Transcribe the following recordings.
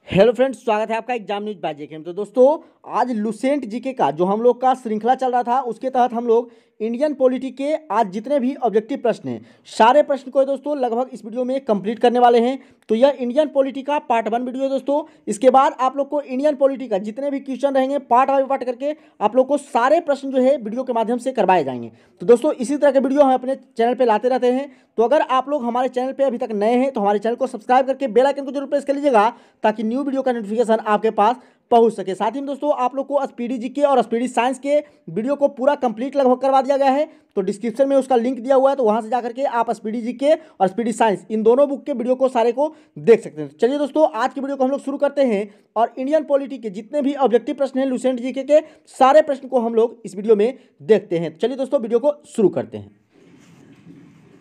Hello friends, स्वागत है आपका एग्जाम न्यूज बाय जेके में। तो दोस्तों, आज लुसेंट जीके का जो हम लोग का श्रृंखला चल रहा था उसके तहत हम लोग इंडियन पॉलिटी के आज जितने भी ऑब्जेक्टिव प्रश्न हैं सारे प्रश्न को दोस्तों लगभग इस वीडियो में कंप्लीट करने वाले हैं। तो यह इंडियन पॉलिटी का पार्ट 1 वीडियो है दोस्तों। इसके बाद आप लोग को इंडियन पॉलिटी का जितने भी क्वेश्चन रहेंगे पार्ट बाय पार्ट करके आप लोग को सारे प्रश्न जो है वीडियो के माध्यम से करवाए जाएंगे। तो दोस्तों, इसी तरह के वीडियो हम अपने चैनल पर लाते रहते हैं। तो अगर आप लोग हमारे चैनल पर अभी तक नए हैं तो हमारे चैनल को सब्सक्राइब करके बेल आइकन को जरूर प्रेस कर लीजिएगा ताकि न्यू वीडियो का नोटिफिकेशन आपके पास पहुंच सके। साथ ही में दोस्तों, आप लोग को स्पीडी जीके और स्पीडी साइंस के वीडियो को पूरा कंप्लीट लगभग करवा दिया गया है। तो डिस्क्रिप्शन में उसका लिंक दिया हुआ है, तो वहां से जाकर के आप स्पीडी जीके और स्पीडी साइंस इन दोनों बुक के वीडियो को सारे को देख सकते हैं। चलिए दोस्तों, आज की वीडियो को हम लोग शुरू करते हैं और इंडियन पॉलिटी के जितने भी ऑब्जेक्टिव प्रश्न हैं लुसेंट जीके के सारे प्रश्न को हम लोग इस वीडियो में देखते हैं। चलिए दोस्तों, वीडियो को शुरू करते हैं।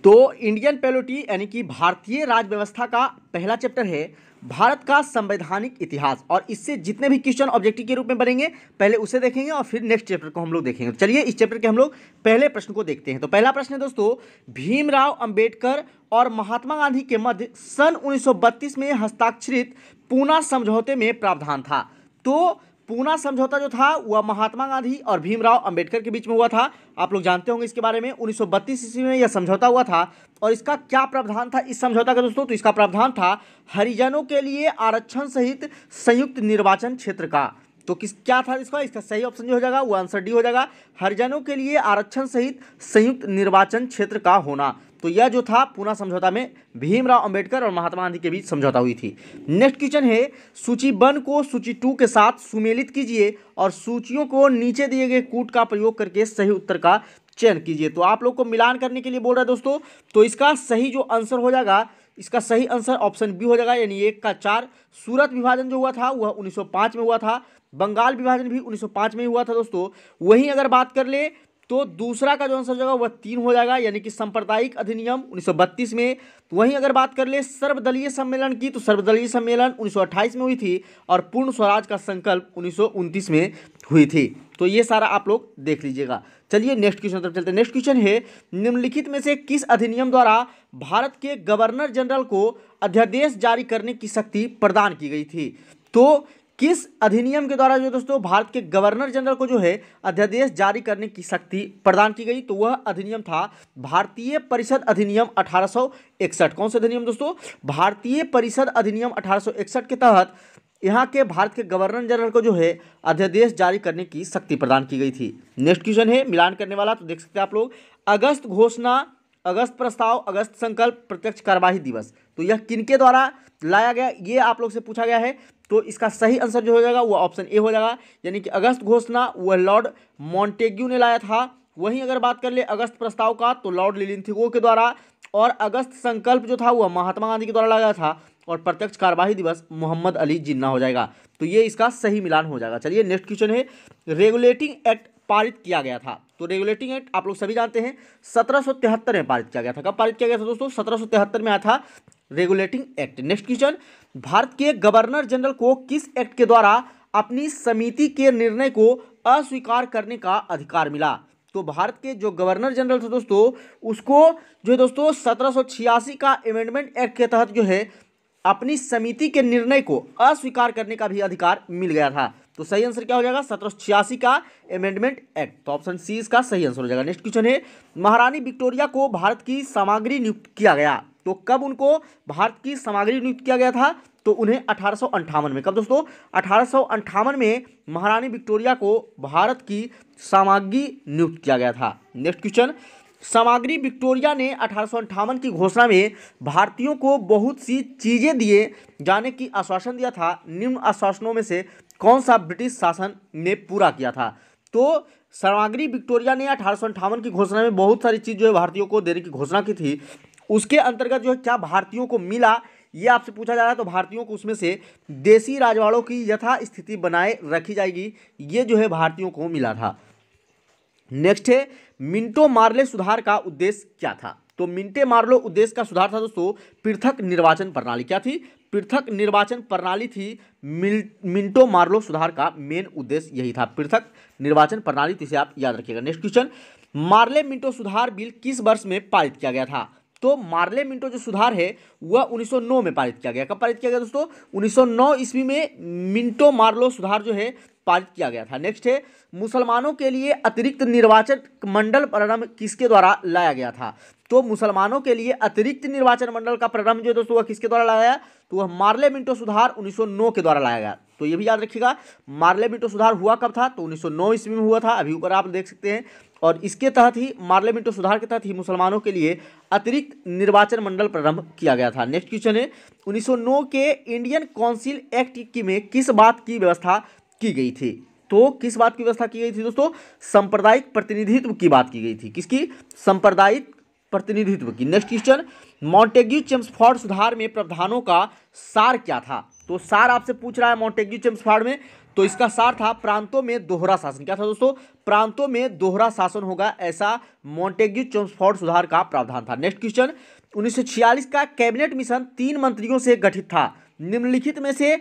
तो इंडियन पॉलिटी यानी कि भारतीय राज्य व्यवस्था का पहला चैप्टर है भारत का संवैधानिक इतिहास, और इससे जितने भी क्वेश्चन ऑब्जेक्टिव के रूप में बनेंगे पहले उसे देखेंगे और फिर नेक्स्ट चैप्टर को हम लोग देखेंगे। तो चलिए इस चैप्टर के हम लोग पहले प्रश्न को देखते हैं। तो पहला प्रश्न है दोस्तों, भीमराव अंबेडकर और महात्मा गांधी के मध्य सन 1932 में हस्ताक्षरित पूना समझौते में प्रावधान था। तो पूना समझौता जो था वह महात्मा गांधी और भीमराव अंबेडकर के बीच में हुआ था। आप लोग जानते होंगे इसके बारे में। 1932 ईस्वी में यह समझौता हुआ था और इसका क्या प्रावधान था इस समझौता का दोस्तों? तो इसका प्रावधान था हरिजनों के लिए आरक्षण सहित संयुक्त निर्वाचन क्षेत्र का। तो क्या था इसका सही ऑप्शन जो हो जाएगा वो आंसर डी हो जाएगा, हरिजनों के लिए आरक्षण सहित संयुक्त निर्वाचन क्षेत्र का होना। तो यह जो था पूना समझौता में भीमराव अंबेडकर और महात्मा गांधी के बीच समझौता हुई थी। नेक्स्ट क्वेश्चन है, सूची 1 को सूची 2 के साथ सुमेलित कीजिए और सूचियों को नीचे दिए गए कूट का प्रयोग करके सही उत्तर का चयन कीजिए। तो आप लोग को मिलान करने के लिए बोल रहा है दोस्तों। तो इसका सही जो आंसर हो जाएगा, इसका सही आंसर ऑप्शन बी हो जाएगा, यानी 1 का 4। सूरत विभाजन जो हुआ था वह 1905 में हुआ था। बंगाल विभाजन भी 1905 में हुआ था दोस्तों। वहीं अगर बात कर ले तो दूसरा का जो आंसर होगा वह 3 हो जाएगा, यानी कि सांप्रदायिक अधिनियम 1932 में। वहीं अगर बात कर ले सर्वदलीय सम्मेलन की, तो सर्वदलीय सम्मेलन 1928 में हुई थी और पूर्ण स्वराज का संकल्प 1929 में हुई थी। तो ये सारा आप लोग देख लीजिएगा। चलिए नेक्स्ट क्वेश्चन तरफ चलते हैं। नेक्स्ट क्वेश्चन है, निम्नलिखित में से किस अधिनियम द्वारा भारत के गवर्नर जनरल को अध्यादेश जारी करने की शक्ति प्रदान की गई थी? तो किस अधिनियम के द्वारा जो दोस्तों भारत के गवर्नर जनरल को जो है अध्यादेश जारी करने की शक्ति प्रदान की गई? तो वह अधिनियम था भारतीय परिषद अधिनियम 1861। कौन सा अधिनियम दोस्तों? भारतीय परिषद अधिनियम 1861 के तहत यहाँ के भारत के गवर्नर जनरल को जो है अध्यादेश जारी करने की शक्ति प्रदान की गई थी। नेक्स्ट क्वेश्चन है मिलान करने वाला, तो देख सकते हैं आप लोग, अगस्त घोषणा, अगस्त प्रस्ताव, अगस्त संकल्प, प्रत्यक्ष कार्यवाही दिवस, तो यह किनके द्वारा लाया गया ये आप लोग से पूछा गया है। तो इसका सही आंसर जो हो जाएगा वो ऑप्शन ए हो जाएगा, यानी कि अगस्त घोषणा वह लॉर्ड मॉन्टेग्यू ने लाया था। वहीं अगर बात कर ले अगस्त प्रस्ताव का, तो लॉर्ड लिलिंथिगो के द्वारा, और अगस्त संकल्प जो था वह महात्मा गांधी के द्वारा लाया था, और प्रत्यक्ष कार्यवाही दिवस मोहम्मद अली जिन्ना हो जाएगा। तो ये इसका सही मिलान हो जाएगा। चलिए नेक्स्ट क्वेश्चन है, रेगुलेटिंग एक्ट पारित किया गया था। तो रेगुलेटिंग एक्ट आप लोग सभी जानते हैं 1773 में पारित किया गया था। कब पारित किया गया था दोस्तों? 1773 में आया था regulating act. Next question, Bharat के गवर्नर जनरल को किस एक्ट के द्वारा अपनी समिति के निर्णय को अस्वीकार करने का अधिकार मिला? तो भारत के जो गवर्नर जनरल थे दोस्तों उसको जो है दोस्तों 1786 का अमेंडमेंट एक्ट के तहत जो है अपनी समिति के निर्णय को अस्वीकार करने का भी अधिकार मिल गया था। तो सही आंसर क्या हो जाएगा? 1786 का अमेंडमेंट एक्ट। तो ऑप्शन सी इसका सही आंसर हो जाएगा। नेक्स्ट क्वेश्चन है, महारानी विक्टोरिया को भारत की सामग्री नियुक्त किया गया। तो कब उनको भारत की सामग्री नियुक्त किया गया था? तो उन्हें 1858 में। कब दोस्तों? 1858 में महारानी विक्टोरिया को भारत की सामग्री नियुक्त किया गया था। नेक्स्ट क्वेश्चन, सामग्री विक्टोरिया ने 1858 की घोषणा में भारतीयों को बहुत सी चीजें दिए जाने की आश्वासन दिया था। निम्न आश्वासनों में से कौन सा ब्रिटिश शासन ने पूरा किया था? तो सामग्री विक्टोरिया ने 1858 की घोषणा में बहुत सारी चीज जो है भारतीयों को देने की घोषणा की थी। उसके अंतर्गत जो है क्या भारतीयों को मिला ये आपसे पूछा जा रहा है। तो भारतीयों को उसमें से देसी राजवाड़ों की यथा स्थिति बनाए रखी जाएगी, ये जो है भारतीयों को मिला था। नेक्स्ट है, मिंटो मार्ले सुधार का उद्देश्य क्या था? तो मिंटे मार्लो उद्देश्य का सुधार था दोस्तों पृथक निर्वाचन प्रणाली। क्या थी? पृथक निर्वाचन प्रणाली थी। मिंटो मार्लो सुधार का मेन उद्देश्य यही था, पृथक निर्वाचन प्रणाली। तो इसे आप याद रखिएगा। नेक्स्ट क्वेश्चन, मार्ले मिंटो सुधार बिल किस वर्ष में पारित किया गया था? तो मार्ले मिंटो जो सुधार है वह 1909 में पारित किया गया। कब पारित किया गया दोस्तों? 1909 ईस्वी में मिंटो मार्लो सुधार जो है पारित किया गया था। नेक्स्ट है, मुसलमानों के लिए अतिरिक्त निर्वाचन मंडल प्रारंभ किसके द्वारा लाया गया था? तो मुसलमानों के लिए अतिरिक्त निर्वाचन मंडल का प्रारंभ जो है दोस्तों वह किसके द्वारा लाया गया? तो वह मार्ले मिंटो सुधार 1909 के द्वारा लाया गया। तो ये भी याद रखिएगा, मार्ले मिंटो सुधार हुआ कब था? तो 1909 ईस्वी में हुआ था, अभी ऊपर आप देख सकते हैं। और इसके तहत ही, मार्ले मिंटो सुधार के तहत ही मुसलमानों के लिए अतिरिक्त निर्वाचन मंडल प्रारंभ किया गया था। नेक्स्ट क्वेश्चन है, 1909 के इंडियन काउंसिल एक्ट में किस बात की व्यवस्था की गई थी? तो किस बात की व्यवस्था की गई थी दोस्तों? सांप्रदायिक प्रतिनिधित्व की बात की गई थी। किसकी? सांप्रदायिक प्रतिनिधित्व की। नेक्स्ट क्वेश्चन, मॉन्टेग्यू चेम्सफोर्ड सुधार में प्रावधानों का सार क्या था? तो सार आपसे पूछ रहा है मॉन्टेग्यू चेम्सफोर्ड में, तो इसका सार था प्रांतों में दोहरा शासन। क्या था दोस्तों? प्रांतों में दोहरा शासन होगा, ऐसा मॉन्टेग्यू चेम्सफोर्ड सुधार का प्रावधान था। नेक्स्ट क्वेश्चन, 1946 का कैबिनेट मिशन 3 मंत्रियों से गठित था, निम्नलिखित में से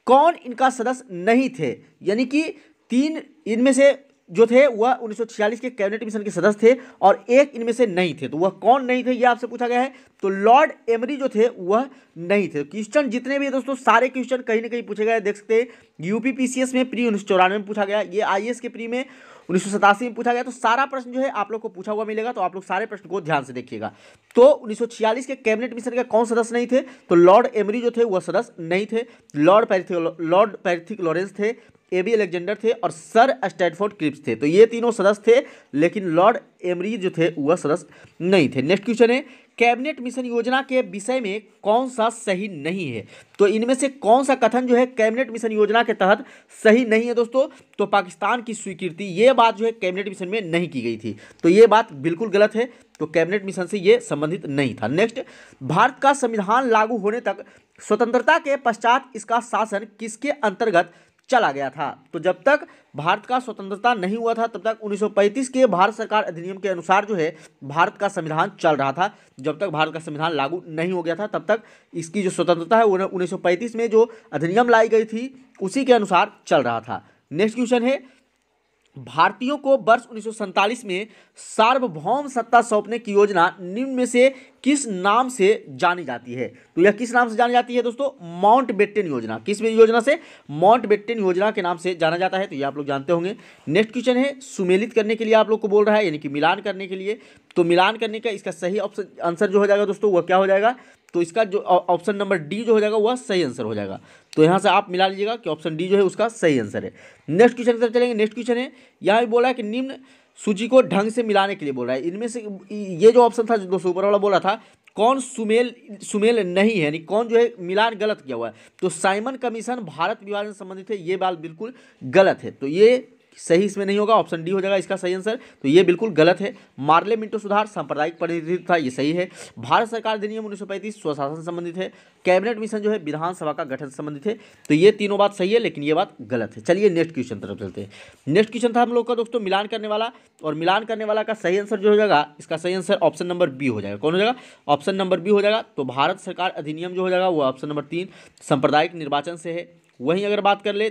कौन इनका सदस्य नहीं थे? यानी कि 3 इनमें से जो थे वह 1946 के कैबिनेट मिशन के सदस्य थे और एक इनमें से नहीं थे। तो वह कौन नहीं थे यह आपसे पूछा गया है। तो लॉर्ड एमरी जो थे वह नहीं थे। क्वेश्चन जितने भी दोस्तों सारे क्वेश्चन कहीं ना कहीं पूछे गए, देख सकते हैं। यूपी पीसीएस में प्री 1994 में पूछा गया, ये आईएएस के प्री में 1987 में पूछा गया। तो सारा प्रश्न जो है आप लोग को पूछा हुआ मिलेगा, तो आप लोग सारे प्रश्न को ध्यान से देखिएगा। तो 1946 के कैबिनेट मिशन के कौन सदस्य नहीं थे? तो लॉर्ड एमरी जो थे वह सदस्य नहीं थे, लॉर्ड पैथिक लॉरेंस थे, एबी अलेक्जेंडर थे और सर स्टैटफोर्ड क्रिप्स थे। तो ये तीनों सदस्य थे, लेकिन लॉर्ड एमरी जो थे वह सदस्य नहीं थे। नेक्स्ट क्वेश्चन है, कैबिनेट मिशन योजना के विषय में कौन सा सही नहीं है? तो इनमें से कौन सा कथन जो है कैबिनेट मिशन योजना के तहत सही नहीं है दोस्तों? तो पाकिस्तान की स्वीकृति, ये बात जो है कैबिनेट मिशन में नहीं की गई थी, तो ये बात बिल्कुल गलत है। तो कैबिनेट मिशन से ये संबंधित नहीं था। नेक्स्ट, भारत का संविधान लागू होने तक स्वतंत्रता के पश्चात इसका शासन किसके अंतर्गत चला गया था? तो जब तक भारत का स्वतंत्रता नहीं हुआ था तब तक 1935 के भारत सरकार अधिनियम के अनुसार जो है भारत का संविधान चल रहा था। जब तक भारत का संविधान लागू नहीं हो गया था तब तक इसकी जो स्वतंत्रता है वो 1935 में जो अधिनियम लाई गई थी उसी के अनुसार चल रहा था। नेक्स्ट क्वेश्चन है, भारतीयों को वर्ष 1947 में सार्वभौम सत्ता सौंपने की योजना निम्न में से किस नाम से जानी जाती है? तो यह किस नाम से जानी जाती है दोस्तों? माउंटबेटन योजना। किस योजना से? माउंटबेटन योजना के नाम से जाना जाता है, तो ये आप लोग जानते होंगे। नेक्स्ट क्वेश्चन है, सुमेलित करने के लिए आप लोग को बोल रहा है, यानी कि मिलान करने के लिए। तो मिलान करने का इसका सही ऑप्शन आंसर जो हो जाएगा दोस्तों वह क्या हो जाएगा? तो इसका जो ऑप्शन नंबर डी जो हो जाएगा वह सही आंसर हो जाएगा। तो यहाँ से आप मिला लीजिएगा कि ऑप्शन डी जो है उसका सही आंसर है। नेक्स्ट क्वेश्चन की तरफ चलेंगे। नेक्स्ट क्वेश्चन है, यहाँ भी बोला है कि निम्न सूची को ढंग से मिलाने के लिए बोल रहा है। इनमें से ये जो ऑप्शन था जो दोस्तों ऊपर वाला बोला था, कौन सुमेल नहीं है, यानी कौन जो है मिलान गलत किया हुआ है? तो साइमन कमीशन भारत विभाजन से संबंधित है, ये बात बिल्कुल गलत है, तो ये सही इसमें नहीं होगा, ऑप्शन डी हो जाएगा इसका सही आंसर। तो ये बिल्कुल गलत है। मार्ले मिंटो सुधार सांप्रदायिक प्रतिनिधित्व था, ये सही है। भारत सरकार अधिनियम 1935 स्वशासन से संबंधित है। कैबिनेट मिशन जो है विधानसभा का गठन से संबंधित है। तो ये तीनों बात सही है, लेकिन ये बात गलत है। चलिए नेक्स्ट क्वेश्चन तरफ चलते हैं। नेक्स्ट क्वेश्चन था हम लोग का दोस्तों मिलान करने वाला, और मिलान करने वाला का सही आंसर जो हो जाएगा, इसका सही आंसर ऑप्शन नंबर बी हो जाएगा। कौन हो जाएगा? ऑप्शन नंबर बी हो जाएगा। तो भारत सरकार अधिनियम जो हो जाएगा वो ऑप्शन नंबर 3 सांप्रदायिक निर्वाचन से है। वहीं अगर बात कर ले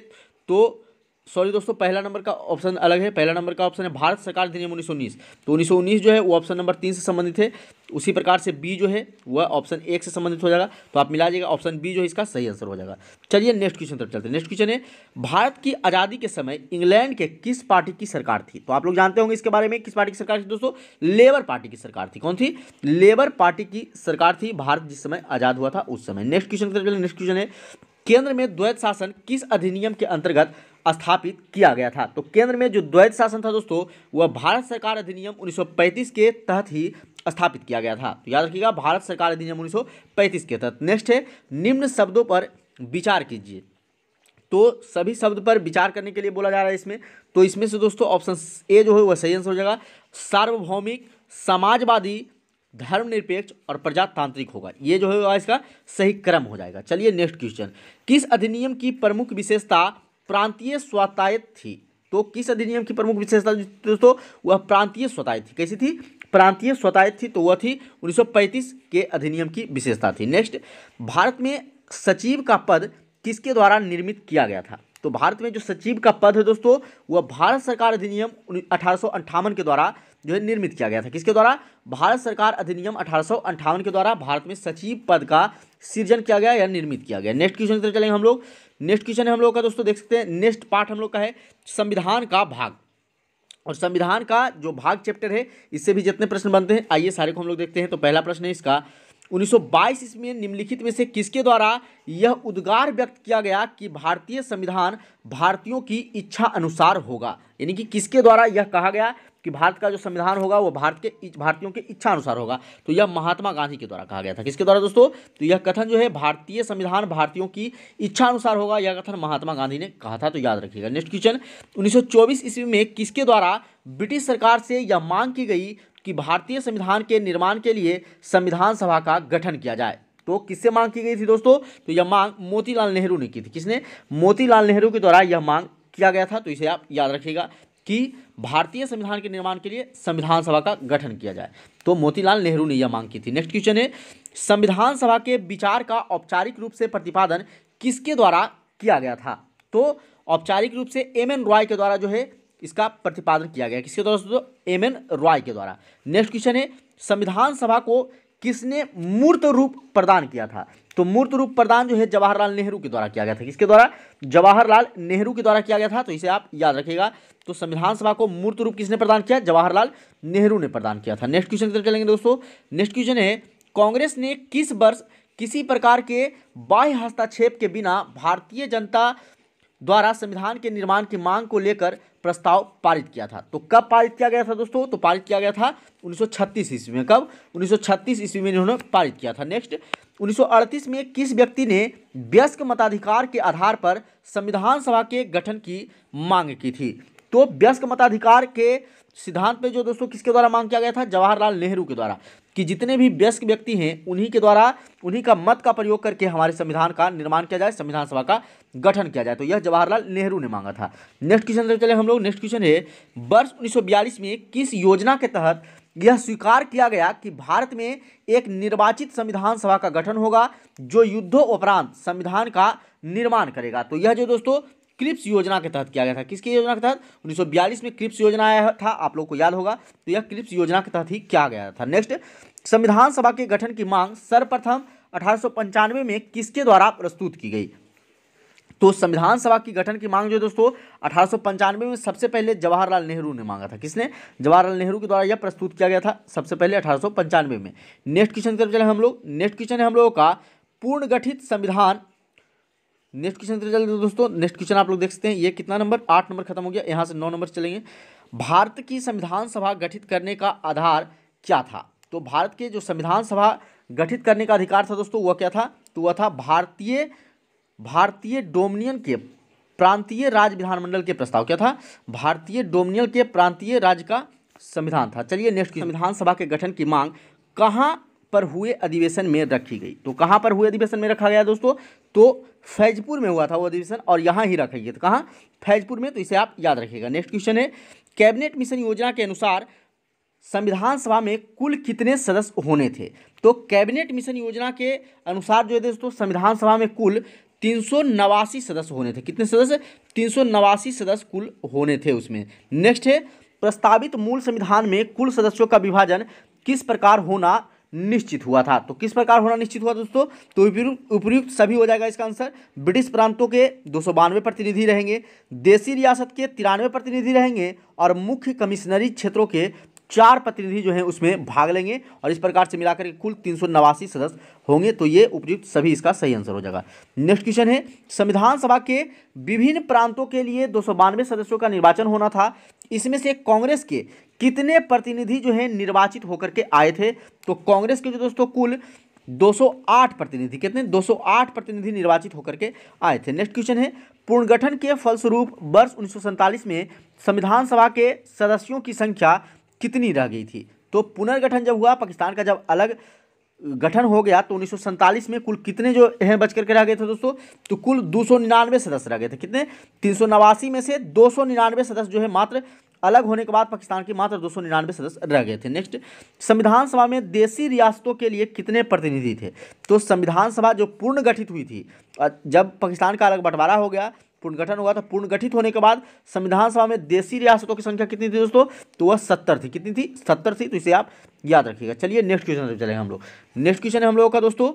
तो सॉरी दोस्तों, पहला नंबर का ऑप्शन अलग है। पहला नंबर का ऑप्शन है भारत सरकार अधिनियम 1919, तो 1919 जो है वो ऑप्शन नंबर 3 से संबंधित है। उसी प्रकार से बी जो है वह ऑप्शन 1 से संबंधित हो जाएगा। तो आप मिला जाएगा, ऑप्शन बी जो है इसका सही आंसर हो जाएगा। चलिए नेक्स्ट क्वेश्चन तरफ चलते हैं। नेक्स्ट क्वेश्चन है, भारत की आज़ादी के समय इंग्लैंड के किस पार्टी की सरकार थी? तो आप लोग जानते होंगे इसके बारे में, किस पार्टी की सरकार थी दोस्तों? लेबर पार्टी की सरकार थी। कौन थी? लेबर पार्टी की सरकार थी भारत जिस समय आज़ाद हुआ था उस समय। नेक्स्ट क्वेश्चन की तरफ चलिए। नेक्स्ट क्वेश्चन है, केंद्र में द्वैत शासन किस अधिनियम के अंतर्गत स्थापित किया गया था? तो केंद्र में जो द्वैत शासन था दोस्तों वह भारत सरकार अधिनियम 1935 के तहत ही स्थापित किया गया था। तो याद रखिएगा, भारत सरकार अधिनियम 1935 के तहत। नेक्स्ट है, निम्न शब्दों पर विचार कीजिए। तो सभी शब्द पर विचार करने के लिए बोला जा रहा है इसमें। तो इसमें से दोस्तों ऑप्शन ए जो है वह सही आंसर हो जाएगा। सार्वभौमिक, समाजवादी, धर्मनिरपेक्ष और प्रजातांत्रिक होगा, ये जो है इसका सही क्रम हो जाएगा। चलिए नेक्स्ट क्वेश्चन, किस अधिनियम की प्रमुख विशेषता प्रांतीय स्वतायत थी? तो किस अधिनियम की प्रमुख विशेषता दोस्तों वह प्रांतीय स्वतायत थी। कैसी थी? प्रांतीय स्वतायत थी, तो वह थी 1935 के अधिनियम की विशेषता थी। नेक्स्ट, भारत में सचिव का पद किसके द्वारा निर्मित किया गया था? तो भारत में जो सचिव का पद है दोस्तों वह भारत सरकार अधिनियम 1858 के द्वारा जो है निर्मित किया गया था। किसके द्वारा? भारत सरकार अधिनियम 1858 के द्वारा भारत में सचिव पद का सृजन किया गया या निर्मित किया गया। नेक्स्ट क्वेश्चन की तरफ चलेंगे हम लोग। नेक्स्ट क्वेश्चन है हम लोग का दोस्तों, देख सकते हैं नेक्स्ट पार्ट हम लोग का है संविधान का भाग, और संविधान का जो भाग चैप्टर है इससे भी जितने प्रश्न बनते हैं आइए सारे को हम लोग देखते हैं। तो पहला प्रश्न है इसका, 1922 ईस्वी में निम्नलिखित में से किसके द्वारा यह उद्गार व्यक्त किया गया कि भारतीय संविधान भारतीयों की इच्छा अनुसार होगा? यानी कि किसके द्वारा यह कहा गया कि भारत का जो संविधान होगा वो भारतीयों के इच्छा अनुसार होगा? तो यह महात्मा गांधी के द्वारा कहा गया था। किसके द्वारा दोस्तों? तो यह कथन जो है भारतीय संविधान भारतीयों की इच्छा अनुसार होगा, यह कथन महात्मा गांधी ने कहा था, तो याद रखिएगा। नेक्स्ट क्वेश्चन, 1924 ईस्वी में किसके द्वारा ब्रिटिश सरकार से यह मांग की गई कि भारतीय संविधान के निर्माण के लिए संविधान सभा का गठन किया जाए? तो किससे मांग की गई थी दोस्तों? तो यह मांग मोतीलाल नेहरू ने की थी। किसने? मोतीलाल नेहरू के द्वारा यह मांग किया गया था। तो इसे आप याद रखिएगा कि भारतीय संविधान के निर्माण के लिए संविधान सभा का गठन किया जाए, तो मोतीलाल नेहरू ने यह मांग की थी। नेक्स्ट क्वेश्चन है, संविधान सभा के विचार का औपचारिक रूप से प्रतिपादन किसके द्वारा किया गया था? तो औपचारिक रूप से एम.एन. रॉय के द्वारा जो है इसका प्रतिपादन किया गया। किसके द्वारा दोस्तों? एम.एन. रॉय के द्वारा। नेक्स्ट क्वेश्चन है, संविधान सभा को किसने मूर्त रूप प्रदान किया था? तो मूर्त रूप प्रदान जो है जवाहरलाल नेहरू के द्वारा किया गया था। किसके द्वारा? जवाहरलाल नेहरू के द्वारा किया गया था, तो इसे आप याद रखिएगा। तो संविधान सभा को मूर्त रूप किसने प्रदान किया? जवाहरलाल नेहरू ने प्रदान किया था। नेक्स्ट क्वेश्चन की तरफ चलेंगे दोस्तों। नेक्स्ट क्वेश्चन है, कांग्रेस ने किस वर्ष किसी प्रकार के बाह्य हस्तक्षेप के बिना भारतीय जनता द्वारा संविधान के निर्माण की मांग को लेकर प्रस्ताव पारित किया था? तो कब पारित किया गया था दोस्तों? तो पारित किया गया था 1936 ईस्वी में। कब? 1936 ईस्वी में इन्होंने पारित किया था। नेक्स्ट, 1938 में किस व्यक्ति ने वयस्क मताधिकार के आधार पर संविधान सभा के गठन की मांग की थी? तो वयस्क मताधिकार के सिद्धांत पे जो दोस्तों किसके द्वारा मांग किया गया था? जवाहरलाल नेहरू के द्वारा, कि जितने भी वयस्क व्यक्ति हैं उन्हीं के द्वारा, उन्हीं का मत का प्रयोग करके हमारे संविधान का निर्माण किया जाए, संविधान सभा का गठन किया जाए। तो यह जवाहरलाल नेहरू ने मांगा था। नेक्स्ट क्वेश्चन चले हम लोग। नेक्स्ट क्वेश्चन है, वर्ष 1942 में किस योजना के तहत यह स्वीकार किया गया कि भारत में एक निर्वाचित संविधान सभा का गठन होगा जो युद्धोपरांत संविधान का निर्माण करेगा? तो यह जो दोस्तों क्रिप्स योजना के तहत किया गया था। किसकी योजना के तहत? 1942 में क्रिप्स योजना आया था, आप लोग को याद होगा। तो यह क्रिप्स योजना के तहत ही किया गया था। नेक्स्ट, संविधान सभा के गठन की मांग सर्वप्रथम 1895 में किसके द्वारा प्रस्तुत की गई? तो संविधान सभा की गठन की मांग जो दोस्तों 1895 में सबसे पहले जवाहरलाल नेहरू ने मांगा था। किसने? जवाहरलाल नेहरू के द्वारा यह प्रस्तुत किया गया था सबसे पहले 1895 में। नेक्स्ट क्वेश्चन की तरफ चले हम लोग। नेक्स्ट क्वेश्चन है हम लोगों का पूर्ण गठित संविधान। नेक्स्ट क्वेश्चन की तरफ चलते हैं दोस्तों। नेक्स्ट क्वेश्चन आप लोग देख सकते हैं, ये कितना नंबर? 8 नंबर खत्म हो गया, यहाँ से 9 नंबर चलेंगे। भारत की संविधान सभा गठित करने का आधार क्या था? तो भारत के जो संविधान सभा गठित करने का अधिकार था दोस्तों वह क्या था? तो वह था भारतीय डोमिनियन के प्रांतीय राज्य विधानमंडल के प्रस्ताव। क्या था? भारतीय डोमिनियन के प्रांतीय राज्य का संविधान था। चलिए नेक्स्ट, संविधान सभा के गठन की मांग कहाँ पर हुए अधिवेशन में रखी गई? तो कहाँ पर हुए अधिवेशन में रखा गया दोस्तों? तो फैजपुर में हुआ था वो अधिवेशन, और यहाँ ही रखा गया। तो कहाँ? फैजपुर में। तो इसे आप याद रखिएगा। नेक्स्ट क्वेश्चन है, कैबिनेट मिशन योजना के अनुसार संविधान सभा में कुल कितने सदस्य होने थे? तो कैबिनेट मिशन योजना के अनुसार जो है दोस्तों संविधान सभा में कुल 389 सदस्य होने थे। कितने सदस्य? 389 सदस्य कुल होने थे उसमें। नेक्स्ट है, प्रस्तावित मूल संविधान में कुल सदस्यों का विभाजन किस प्रकार होना निश्चित हुआ था? तो किस प्रकार होना निश्चित हुआ दोस्तों? तो उपयुक्त सभी हो जाएगा इसका आंसर। ब्रिटिश प्रांतों के 292 प्रतिनिधि रहेंगे, देशी रियासत के 93 प्रतिनिधि रहेंगे, और मुख्य कमिश्नरी क्षेत्रों के 4 प्रतिनिधि जो हैं उसमें भाग लेंगे, और इस प्रकार से मिलाकर कुल 389 सदस्य होंगे। तो ये उपयुक्त सभी इसका सही आंसर हो जाएगा। नेक्स्ट क्वेश्चन है, संविधान सभा के विभिन्न प्रांतों के लिए 292 सदस्यों का निर्वाचन होना था। इसमें से कांग्रेस के कितने प्रतिनिधि जो है निर्वाचित होकर के आए थे? तो कांग्रेस के जो दोस्तों कुल 208 प्रतिनिधि, कितने? 208 प्रतिनिधि निर्वाचित होकर के आए थे। नेक्स्ट क्वेश्चन है, पुनर्गठन के फलस्वरूप वर्ष 1947 में संविधान सभा के सदस्यों की संख्या कितनी रह गई थी? तो पुनर्गठन जब हुआ, पाकिस्तान का जब अलग गठन हो गया, तो 1947 में कुल कितने जो हैं बच करके रह गए थे दोस्तों? तो कुल 299 सदस्य रह गए थे। कितने? 389 में से 299 सदस्य जो है मात्र अलग होने के बाद पाकिस्तान के मात्र 299 सदस्य रह गए थे। नेक्स्ट, संविधान सभा में देशी रियासतों के लिए कितने प्रतिनिधि थे? तो संविधान सभा जो पूर्ण गठित हुई थी, जब पाकिस्तान का अलग बंटवारा हो गया पुनर्गठन हुआ था। पुनर्गठित होने के बाद संविधान सभा में देशी रियासतों की संख्या कितनी थी दोस्तों? तो वह 70 थी। कितनी थी? 70 थी। तो इसे आप याद रखिएगा। चलिए नेक्स्ट क्वेश्चन चलेंगे हम लोग। नेक्स्ट क्वेश्चन है हम लोगों का दोस्तों,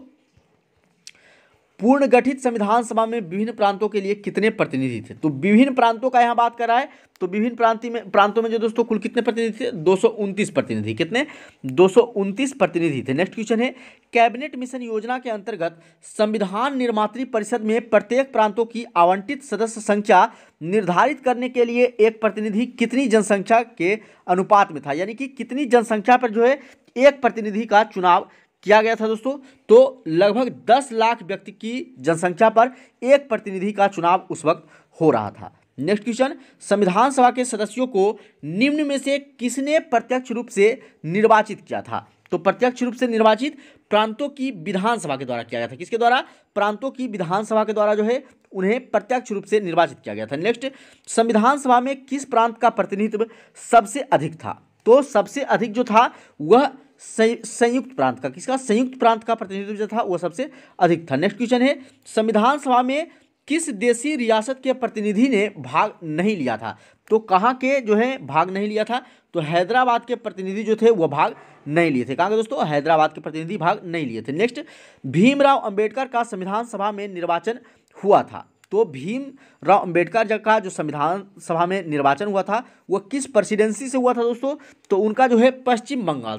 पूर्ण गठित संविधान सभा में विभिन्न प्रांतों के लिए कितने प्रतिनिधि थे? तो विभिन्न प्रांतों का यहाँ बात कर रहा है, तो विभिन्न प्रांतों में जो दोस्तों कुल कितने प्रतिनिधि थे? 229 प्रतिनिधि। कितने? 229 प्रतिनिधि थे। नेक्स्ट क्वेश्चन है, कैबिनेट मिशन योजना के अंतर्गत संविधान निर्मात्री परिषद में प्रत्येक प्रांतों की आवंटित सदस्य संख्या निर्धारित करने के लिए एक प्रतिनिधि कितनी जनसंख्या के अनुपात में था? यानी कि कितनी जनसंख्या पर जो है एक प्रतिनिधि का चुनाव किया गया था दोस्तों? तो लगभग 10 लाख व्यक्ति की जनसंख्या पर एक प्रतिनिधि का चुनाव उस वक्त हो रहा था। नेक्स्ट क्वेश्चन, संविधान सभा के सदस्यों को निम्न में से किसने प्रत्यक्ष रूप से निर्वाचित किया था? तो प्रत्यक्ष रूप से निर्वाचित प्रांतों की विधानसभा के द्वारा किया गया था। किसके द्वारा? प्रांतों की विधानसभा के द्वारा जो है उन्हें प्रत्यक्ष रूप से निर्वाचित किया गया था। नेक्स्ट, संविधान सभा में किस प्रांत का प्रतिनिधित्व सबसे अधिक था? तो सबसे अधिक जो था वह संयुक्त प्रांत का। किसका? संयुक्त प्रांत का प्रतिनिधित्व जो था वह सबसे अधिक था। नेक्स्ट क्वेश्चन है, संविधान सभा में किस देशी रियासत के प्रतिनिधि ने भाग नहीं लिया था? तो कहाँ के जो है भाग नहीं लिया था? तो हैदराबाद के प्रतिनिधि जो थे वह भाग नहीं लिए थे। कहाँ के दोस्तों? हैदराबाद के प्रतिनिधि भाग नहीं लिए थे। नेक्स्ट, भीमराव अंबेडकर का संविधान सभा में निर्वाचन हुआ था। तो भीमराव अंबेडकर का जो संविधान सभा में निर्वाचन हुआ था वह किस प्रेसिडेंसी से हुआ था दोस्तों? तो उनका जो है पश्चिम बंगाल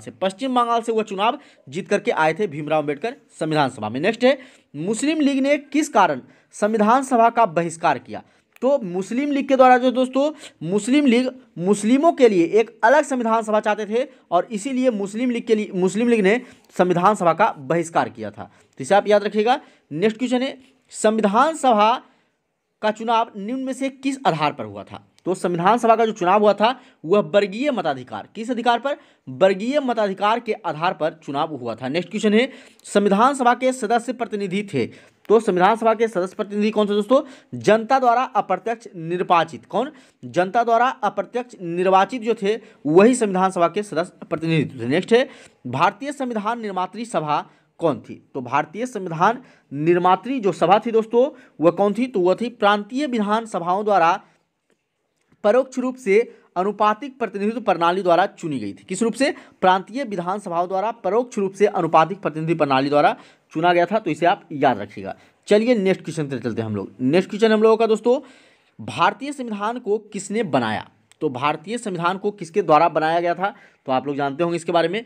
से वह चुनाव जीत करके आए थे भीमराव अंबेडकर संविधान सभा में। नेक्स्ट है, मुस्लिम लीग ने किस कारण संविधान सभा का बहिष्कार किया? तो मुस्लिम लीग के द्वारा जो दोस्तों मुस्लिम लीग मुस्लिमों के लिए एक अलग संविधान सभा चाहते थे और इसीलिए मुस्लिम लीग ने संविधान सभा का बहिष्कार किया था। तो इसे आप याद रखिएगा। नेक्स्ट क्वेश्चन है, संविधान सभा का चुनाव निम्न में से किस आधार पर हुआ था? तो संविधान सभा का जो चुनाव हुआ था वह वर्गीय मताधिकार, किस अधिकार पर? वर्गीय मताधिकार के आधार पर चुनाव हुआ था। नेक्स्ट क्वेश्चन है, संविधान सभा के सदस्य प्रतिनिधि थे। तो संविधान सभा के सदस्य प्रतिनिधि कौन थे दोस्तों? जनता द्वारा अप्रत्यक्ष निर्वाचित। कौन? जनता द्वारा अप्रत्यक्ष निर्वाचित जो थे वही संविधान सभा के सदस्य प्रतिनिधि थे। नेक्स्ट है, भारतीय संविधान निर्मात्री सभा कौन थी? तो भारतीय संविधान निर्मात्री जो सभा थी दोस्तों वह कौन थी? तो वह थी प्रांतीय विधान सभाओं द्वारा परोक्ष रूप से अनुपातिक प्रतिनिधित्व प्रणाली द्वारा चुनी गई थी। किस रूप से? प्रांतीय विधान सभाओं द्वारा परोक्ष रूप से अनुपातिक प्रतिनिधि प्रणाली द्वारा चुना गया था। तो इसे आप याद रखिएगा। चलिए नेक्स्ट क्वेश्चन पर चलते हैं हम लोग। नेक्स्ट क्वेश्चन हम लोगों का दोस्तों, भारतीय संविधान को किसने बनाया? तो भारतीय संविधान को किसके द्वारा बनाया गया था? तो आप लोग जानते होंगे इसके बारे में,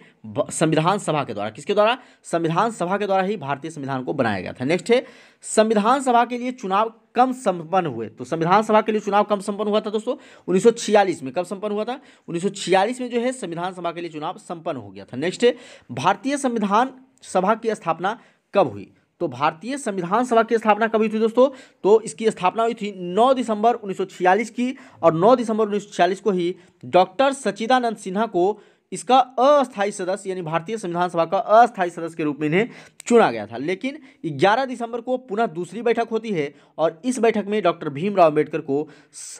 संविधान सभा के द्वारा। किसके द्वारा? संविधान सभा के द्वारा ही भारतीय संविधान को बनाया गया था। नेक्स्ट है, संविधान सभा के लिए चुनाव कब संपन्न हुए? तो संविधान सभा के लिए चुनाव कब संपन्न हुआ था दोस्तों? 1946 में। कब संपन्न हुआ था? 1946 में जो है संविधान सभा के लिए चुनाव संपन्न हो गया था। नेक्स्ट है, भारतीय संविधान सभा की स्थापना कब हुई? तो भारतीय संविधान सभा की स्थापना कब हुई थी दोस्तों? तो इसकी स्थापना हुई थी 9 दिसंबर 1946 की, और 9 दिसंबर 1946 को ही डॉक्टर सच्चिदानंद सिन्हा को इसका अस्थायी सदस्य यानी भारतीय संविधान सभा का अस्थायी सदस्य के रूप में इन्हें चुना गया था। लेकिन 11 दिसंबर को पुनः दूसरी बैठक होती है और इस बैठक में डॉक्टर भीमराव अंबेडकर को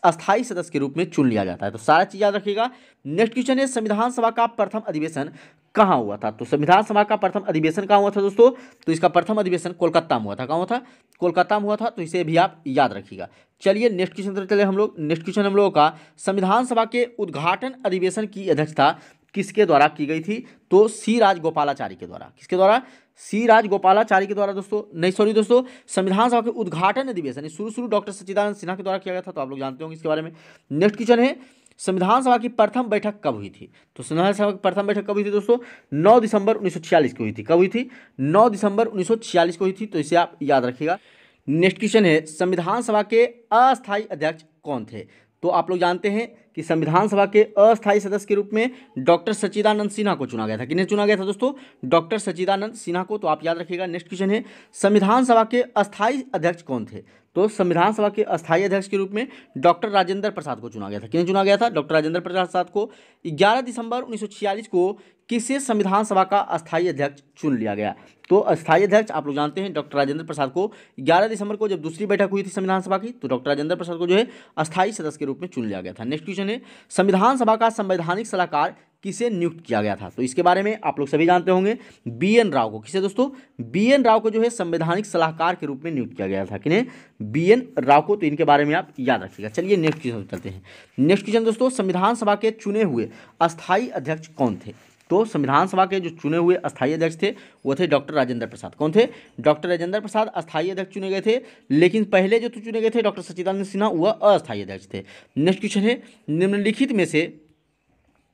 अस्थायी सदस्य के रूप में चुन लिया जाता है। तो सारा चीज़ याद रखिएगा। नेक्स्ट क्वेश्चन है, संविधान सभा का प्रथम अधिवेशन कहाँ हुआ था? तो संविधान सभा का प्रथम अधिवेशन कहाँ हुआ था दोस्तों? तो इसका प्रथम अधिवेशन कोलकाता में हुआ था। कहाँ हुआ था? कोलकाता में हुआ था। तो इसे भी आप याद रखिएगा। चलिए नेक्स्ट क्वेश्चन पर चले हम लोग। नेक्स्ट क्वेश्चन हम लोगों का, संविधान सभा के उद्घाटन अधिवेशन की अध्यक्षता किसके द्वारा की गई थी? तो सी राजगोपालाचारी के द्वारा। किसके द्वारा? सी राजगोपालाचारी के द्वारा दोस्तों। नहीं सॉरी दोस्तों, संविधान सभा के उद्घाटन अधिवेशन शुरू डॉक्टर सच्चिदानंद सिन्हा के द्वारा किया गया था। तो आप लोग जानते होंगे इसके बारे में। नेक्स्ट क्वेश्चन है, संविधान सभा की प्रथम बैठक कब हुई थी? तो संविधान सभा की प्रथम बैठक कब हुई थी दोस्तों? 9 दिसंबर 1946 को हुई थी। कब हुई थी? 9 दिसंबर 1946 को हुई थी। तो इसे आप याद रखिएगा। नेक्स्ट क्वेश्चन है, संविधान सभा के अस्थायी अध्यक्ष कौन थे? तो आप लोग जानते हैं कि संविधान सभा के अस्थायी सदस्य के रूप में डॉक्टर सच्चिदानंद सिन्हा को चुना गया था। किन्हें चुना गया था दोस्तों? डॉक्टर सच्चिदानंद सिन्हा को। तो आप याद रखिएगा। नेक्स्ट क्वेश्चन है, संविधान सभा के अस्थायी अध्यक्ष कौन थे? तो संविधान सभा के अस्थायी अध्यक्ष के रूप में डॉक्टर राजेंद्र प्रसाद को चुना गया था। किन्हें चुना गया था? डॉक्टर राजेंद्र प्रसाद को। 11 दिसंबर 1946 को किसे संविधान सभा का अस्थायी अध्यक्ष चुन लिया गया? तो अस्थायी अध्यक्ष आप लोग जानते हैं डॉक्टर राजेंद्र प्रसाद को 11 दिसंबर को जब दूसरी बैठक हुई थी संविधान सभा की, तो डॉक्टर राजेंद्र प्रसाद को जो है अस्थायी सदस्य के रूप में चुन लिया गया था। नेक्स्ट क्वेश्चन है, संविधान सभा का संवैधानिक सलाहकार किसे नियुक्त किया गया था? तो इसके बारे में आप लोग सभी जानते होंगे, बी.एन. राव को। किसे दोस्तों? बी.एन. राव को जो है संवैधानिक सलाहकार के रूप में नियुक्त किया गया था। किन्हें? बी.एन. राव को। तो इनके बारे में आप याद रखिएगा। चलिए नेक्स्ट क्वेश्चन चलते हैं। नेक्स्ट क्वेश्चन दोस्तों, संविधान सभा के चुने हुए अस्थायी अध्यक्ष कौन थे? तो संविधान सभा के जो चुने हुए अस्थायी अध्यक्ष थे वो थे डॉक्टर राजेंद्र प्रसाद। कौन थे? डॉक्टर राजेंद्र प्रसाद अस्थायी अध्यक्ष चुने गए थे। लेकिन पहले जो चुने गए थे डॉक्टर सच्चिदानंद सिन्हा, वह अस्थायी अध्यक्ष थे। नेक्स्ट क्वेश्चन है, निम्नलिखित में से,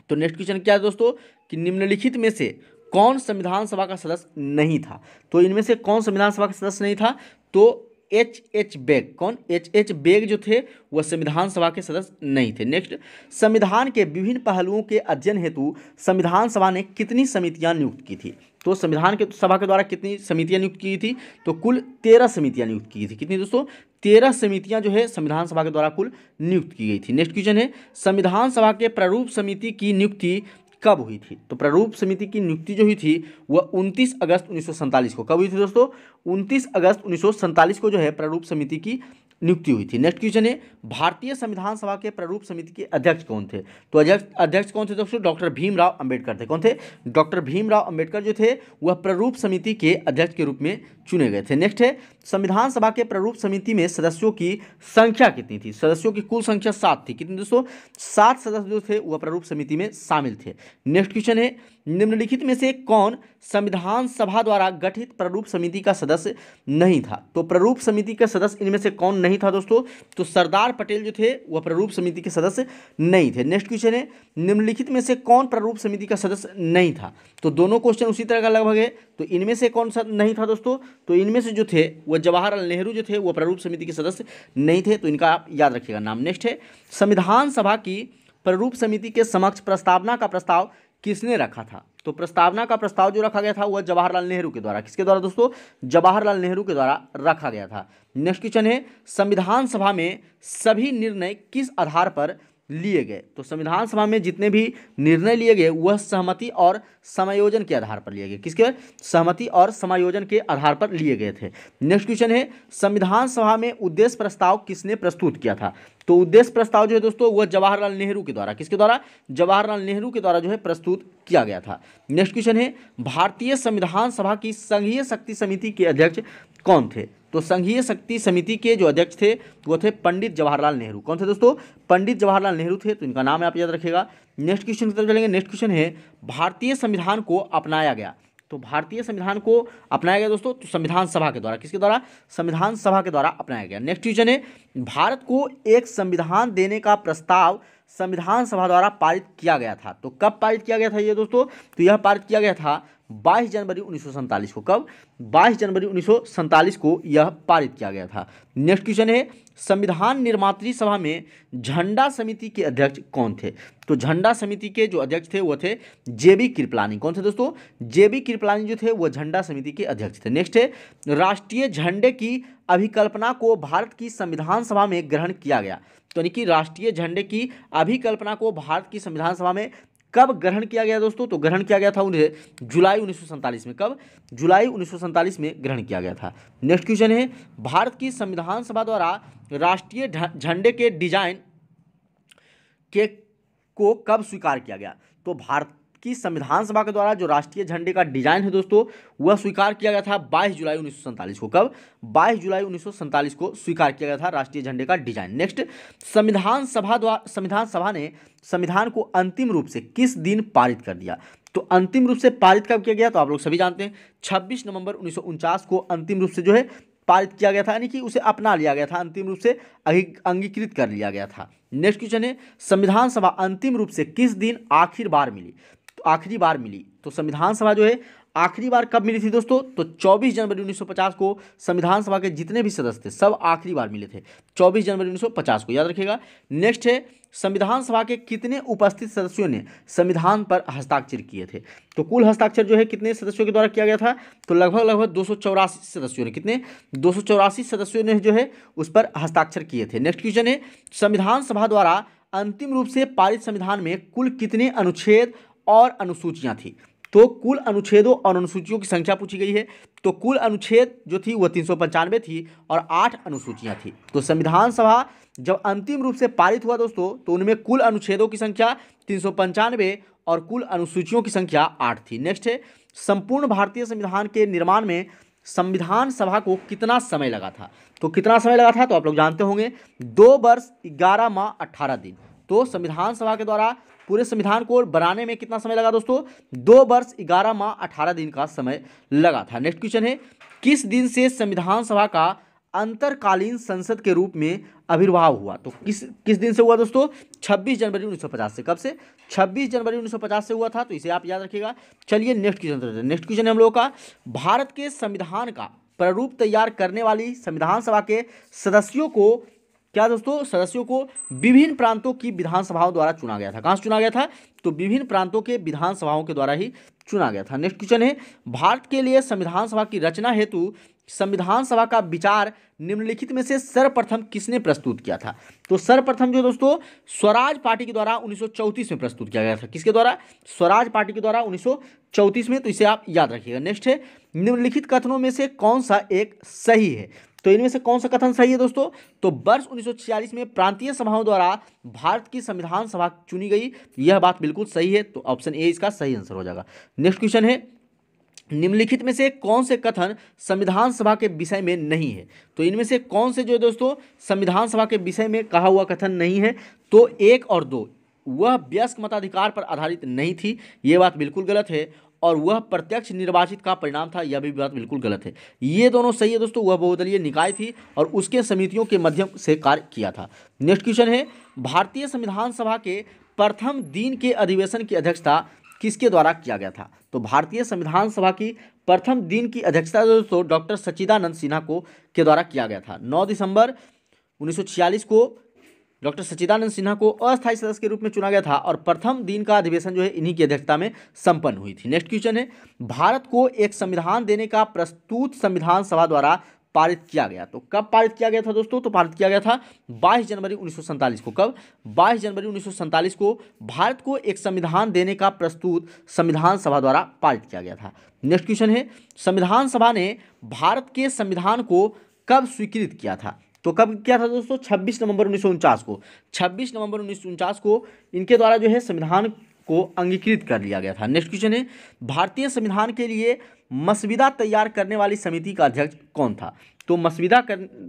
तो नेक्स्ट क्वेश्चन क्या है दोस्तों कि निम्नलिखित में से कौन संविधान सभा का सदस्य नहीं था? तो इनमें से कौन संविधान सभा का सदस्य नहीं था? तो एच बेग। कौन? एच बेग जो थे वह संविधान सभा के सदस्य नहीं थे। नेक्स्ट, संविधान के विभिन्न पहलुओं के अध्ययन हेतु संविधान सभा ने कितनी समितियां नियुक्त की थी? तो संविधान के सभा के द्वारा कितनी समितियां नियुक्त की थी? तो कुल 13 समितियां नियुक्त की थी। कितनी दोस्तों? 13 समितियां जो है संविधान सभा के द्वारा कुल नियुक्त की गई थी। नेक्स्ट क्वेश्चन है, संविधान सभा के प्रारूप समिति की नियुक्ति कब हुई थी? तो प्रारूप समिति की नियुक्ति जो हुई थी वह 29 अगस्त 1947 को। कब हुई थी दोस्तों? 29 अगस्त 1947 को जो है प्रारूप समिति की नियुक्ति हुई थी। नेक्स्ट क्वेश्चन है, भारतीय संविधान सभा के प्रारूप समिति के अध्यक्ष कौन थे? तो अध्यक्ष कौन थे दोस्तों? डॉक्टर भीमराव अंबेडकर थे। कौन थे? डॉक्टर भीमराव अंबेडकर जो थे वह प्रारूप समिति के अध्यक्ष के रूप में चुने गए थे। नेक्स्ट है, संविधान सभा के प्रारूप समिति में सदस्यों की संख्या कितनी थी? सदस्यों की कुल संख्या 7 थी। कितनी दोस्तों? 7 सदस्य जो थे वह प्रारूप समिति में शामिल थे। नेक्स्ट क्वेश्चन है, निम्नलिखित में से कौन संविधान सभा द्वारा गठित प्रारूप समिति का सदस्य नहीं था? तो प्रारूप समिति का सदस्य इनमें से कौन नहीं था दोस्तों? तो सरदार पटेल जो थे वह प्रारूप समिति के सदस्य नहीं थे। नेक्स्ट क्वेश्चन है, निम्नलिखित में से कौन प्रारूप समिति का सदस्य नहीं था? तो दोनों क्वेश्चन उसी तरह का लगभग है। तो इनमें से कौन सा नहीं था दोस्तों? तो इनमें से जो थे वह जवाहरलाल नेहरू जो थे वह प्रारूप समिति के सदस्य नहीं थे। तो इनका आप याद रखिएगा नाम। नेक्स्ट है, संविधान सभा की प्रारूप समिति के समक्ष प्रस्तावना का प्रस्ताव किसने रखा था? तो प्रस्तावना का प्रस्ताव जो रखा गया था वह जवाहरलाल नेहरू के द्वारा। किसके द्वारा दोस्तों? जवाहरलाल नेहरू के द्वारा रखा गया था। नेक्स्ट क्वेश्चन है, संविधान सभा में सभी निर्णय किस आधार पर लिए गए? तो संविधान सभा में जितने भी निर्णय लिए गए वह सहमति और समायोजन के आधार पर लिए गए। किसके? सहमति और समायोजन के आधार पर लिए गए थे। नेक्स्ट क्वेश्चन है, संविधान सभा में उद्देश्य प्रस्ताव किसने प्रस्तुत किया था? तो उद्देश्य प्रस्ताव जो है दोस्तों वह जवाहरलाल नेहरू के द्वारा। किसके द्वारा? जवाहरलाल नेहरू के द्वारा जो है प्रस्तुत किया गया था। नेक्स्ट क्वेश्चन है, भारतीय संविधान सभा की संघीय शक्ति समिति के अध्यक्ष कौन थे? तो संघीय शक्ति समिति के जो अध्यक्ष थे वो थे पंडित जवाहरलाल नेहरू। कौन थे दोस्तों? पंडित जवाहरलाल नेहरू थे। तो इनका नाम आप याद रखिएगा। नेक्स्ट क्वेश्चन की तरफ चलेंगे। नेक्स्ट क्वेश्चन है, भारतीय संविधान को अपनाया गया। तो भारतीय संविधान को अपनाया गया दोस्तों तो संविधान सभा के द्वारा। किसके द्वारा? संविधान सभा के द्वारा अपनाया गया। नेक्स्ट क्वेश्चन है, भारत को एक संविधान देने का प्रस्ताव संविधान सभा द्वारा पारित किया गया था। तो कब पारित किया गया था ये दोस्तों? तो यह पारित किया गया था 22 जनवरी 1947 को। कब? 22 जनवरी 1947 को यह पारित किया गया था। नेक्स्ट क्वेश्चन है, संविधान निर्मात्री सभा में झंडा समिति के अध्यक्ष कौन थे? तो झंडा समिति के जो अध्यक्ष थे वो थे जे.बी. कृपलानी। कौन थे दोस्तों? जे.बी. कृपलानी जो थे वो झंडा समिति के अध्यक्ष थे। नेक्स्ट है, राष्ट्रीय झंडे की अभिकल्पना को भारत की संविधान सभा में ग्रहण किया गया। तो यानी कि राष्ट्रीय झंडे की अभिकल्पना को भारत की संविधान सभा में कब ग्रहण किया गया दोस्तों? तो ग्रहण किया गया था उन्हें जुलाई 1947 में। कब? जुलाई 1947 में ग्रहण किया गया था। नेक्स्ट क्वेश्चन है, भारत की संविधान सभा द्वारा राष्ट्रीय झंडे के डिजाइन को कब स्वीकार किया गया? तो भारत की संविधान सभा के द्वारा जो राष्ट्रीय झंडे का डिजाइन है दोस्तों वह स्वीकार किया गया था 22 जुलाई 1947 को। कब? 22 जुलाई 1947 को स्वीकार किया गया था राष्ट्रीय झंडे का डिजाइन। नेक्स्ट, संविधान सभा ने संविधान को अंतिम रूप से किस दिन पारित कर दिया? तो अंतिम रूप से पारित कब किया गया? तो आप लोग सभी जानते हैं 26 नवंबर 1949 को अंतिम रूप से जो है पारित किया गया था, यानी कि उसे अपना लिया गया था, अंतिम रूप से अंगीकृत कर लिया गया था। नेक्स्ट क्वेश्चन है, संविधान सभा अंतिम रूप से किस दिन आखिरी बार मिली? तो आखिरी बार मिली तो संविधान सभा जो है आखिरी बार कब मिली थी दोस्तों? तो 24 जनवरी 1950 को संविधान सभा के जितने भी सदस्य थे सब आखिरी बार मिले थे 24 जनवरी 1950 को, याद रखिएगा। नेक्स्ट है, संविधान सभा के कितने उपस्थित सदस्यों ने संविधान पर हस्ताक्षर किए थे? तो कुल हस्ताक्षर जो है कितने सदस्यों के द्वारा किया गया था? तो लगभग 284 सदस्यों ने। कितने? 284 सदस्यों ने जो है उस पर हस्ताक्षर किए थे। नेक्स्ट क्वेश्चन है, संविधान सभा द्वारा अंतिम रूप से पारित संविधान में कुल कितने अनुच्छेद और अनुसूचियां थी? तो कुल अनुच्छेदों और अनुसूचियों की संख्या पूछी गई है। तो कुल अनुच्छेद जो थी वह 395 थी और 8 अनुसूचियां थी। तो संविधान सभा जब अंतिम रूप से पारित हुआ दोस्तों तो उनमें कुल अनुच्छेदों की संख्या 395 और कुल अनुसूचियों की संख्या 8 थी। नेक्स्ट है, संपूर्ण भारतीय संविधान के निर्माण में संविधान सभा को कितना समय लगा था? तो कितना समय लगा था तो आप लोग जानते होंगे, 2 वर्ष 11 माह 18 दिन। तो संविधान सभा के द्वारा पूरे संविधान को बनाने में कितना समय लगा दोस्तों? 2 वर्ष 11 माह 18 दिन का समय लगा था। नेक्स्ट क्वेश्चन है, किस दिन से संविधान सभा का अंतरकालीन संसद के रूप में आविर्भाव हुआ? तो किस दिन से हुआ दोस्तों? 26 जनवरी 1950 से। कब से? 26 जनवरी 1950 से हुआ था, तो इसे आप याद रखिएगा। चलिए नेक्स्ट क्वेश्चन। नेक्स्ट क्वेश्चन है हम लोगों का, भारत के संविधान का प्रारूप तैयार करने वाली संविधान सभा के सदस्यों को क्या दोस्तों? सदस्यों को विभिन्न प्रांतों की विधानसभाओं द्वारा चुना गया था। कहाँ से चुना गया था? तो विभिन्न प्रांतों के विधानसभाओं के द्वारा ही चुना गया था। नेक्स्ट क्वेश्चन है, भारत के लिए संविधान सभा की रचना हेतु संविधान सभा का विचार निम्नलिखित में से सर्वप्रथम किसने प्रस्तुत किया था? तो सर्वप्रथम जो दोस्तों स्वराज पार्टी के द्वारा 1934 में प्रस्तुत किया गया था। किसके द्वारा? स्वराज पार्टी के द्वारा 1934 में। तो इसे आप याद रखिएगा। नेक्स्ट है, निम्नलिखित कथनों में से कौन सा एक सही है? तो इनमें से कौन सा कथन सही है दोस्तों? तो वर्ष 1946 में प्रांतीय सभाओं द्वारा भारत की संविधान सभा चुनी गई, यह बात बिल्कुल सही है। तो ऑप्शन ए इसका सही आंसर हो जाएगा। नेक्स्ट क्वेश्चन है, निम्नलिखित में से कौन से कथन संविधान सभा के विषय में नहीं है? तो इनमें से कौन से जो है दोस्तों संविधान सभा के विषय में कहा हुआ कथन नहीं है? तो 1 और 2, वह वयस्क मताधिकार पर आधारित नहीं थी, ये बात बिल्कुल गलत है। और वह प्रत्यक्ष निर्वाचित का परिणाम था, यह भी बात बिल्कुल गलत है। ये दोनों सही है दोस्तों। वह बहुदलीय निकाय थी और उसके समितियों के माध्यम से कार्य किया था। नेक्स्ट क्वेश्चन है, भारतीय संविधान सभा के प्रथम दिन के अधिवेशन की अध्यक्षता किसके द्वारा किया गया था? तो भारतीय संविधान सभा की प्रथम दिन की अध्यक्षता दोस्तों डॉक्टर सच्चिदानंद सिन्हा को के द्वारा किया गया था। 9 दिसंबर 1946 को डॉक्टर सच्चिदानंद सिन्हा को अस्थायी सदस्य के रूप में चुना गया था और प्रथम दिन का अधिवेशन जो है इन्हीं की अध्यक्षता में संपन्न हुई थी। नेक्स्ट क्वेश्चन है, भारत को एक संविधान देने का प्रस्तुत संविधान सभा द्वारा पारित किया गया। तो कब पारित किया गया था दोस्तों? तो पारित किया गया था 22 जनवरी 1947 को। कब? 22 जनवरी 1947 को भारत को एक संविधान देने का प्रस्तुत संविधान सभा द्वारा पारित किया गया था। नेक्स्ट क्वेश्चन है, संविधान सभा ने भारत के संविधान को कब स्वीकृत किया था? तो कब किया था दोस्तों? 26 नवंबर 1949 को। 26 नवंबर 1949 को इनके द्वारा जो है संविधान को अंगीकृत कर लिया गया था। नेक्स्ट क्वेश्चन है, भारतीय संविधान के लिए मसविदा तैयार करने वाली समिति का अध्यक्ष कौन था? तो मसविदा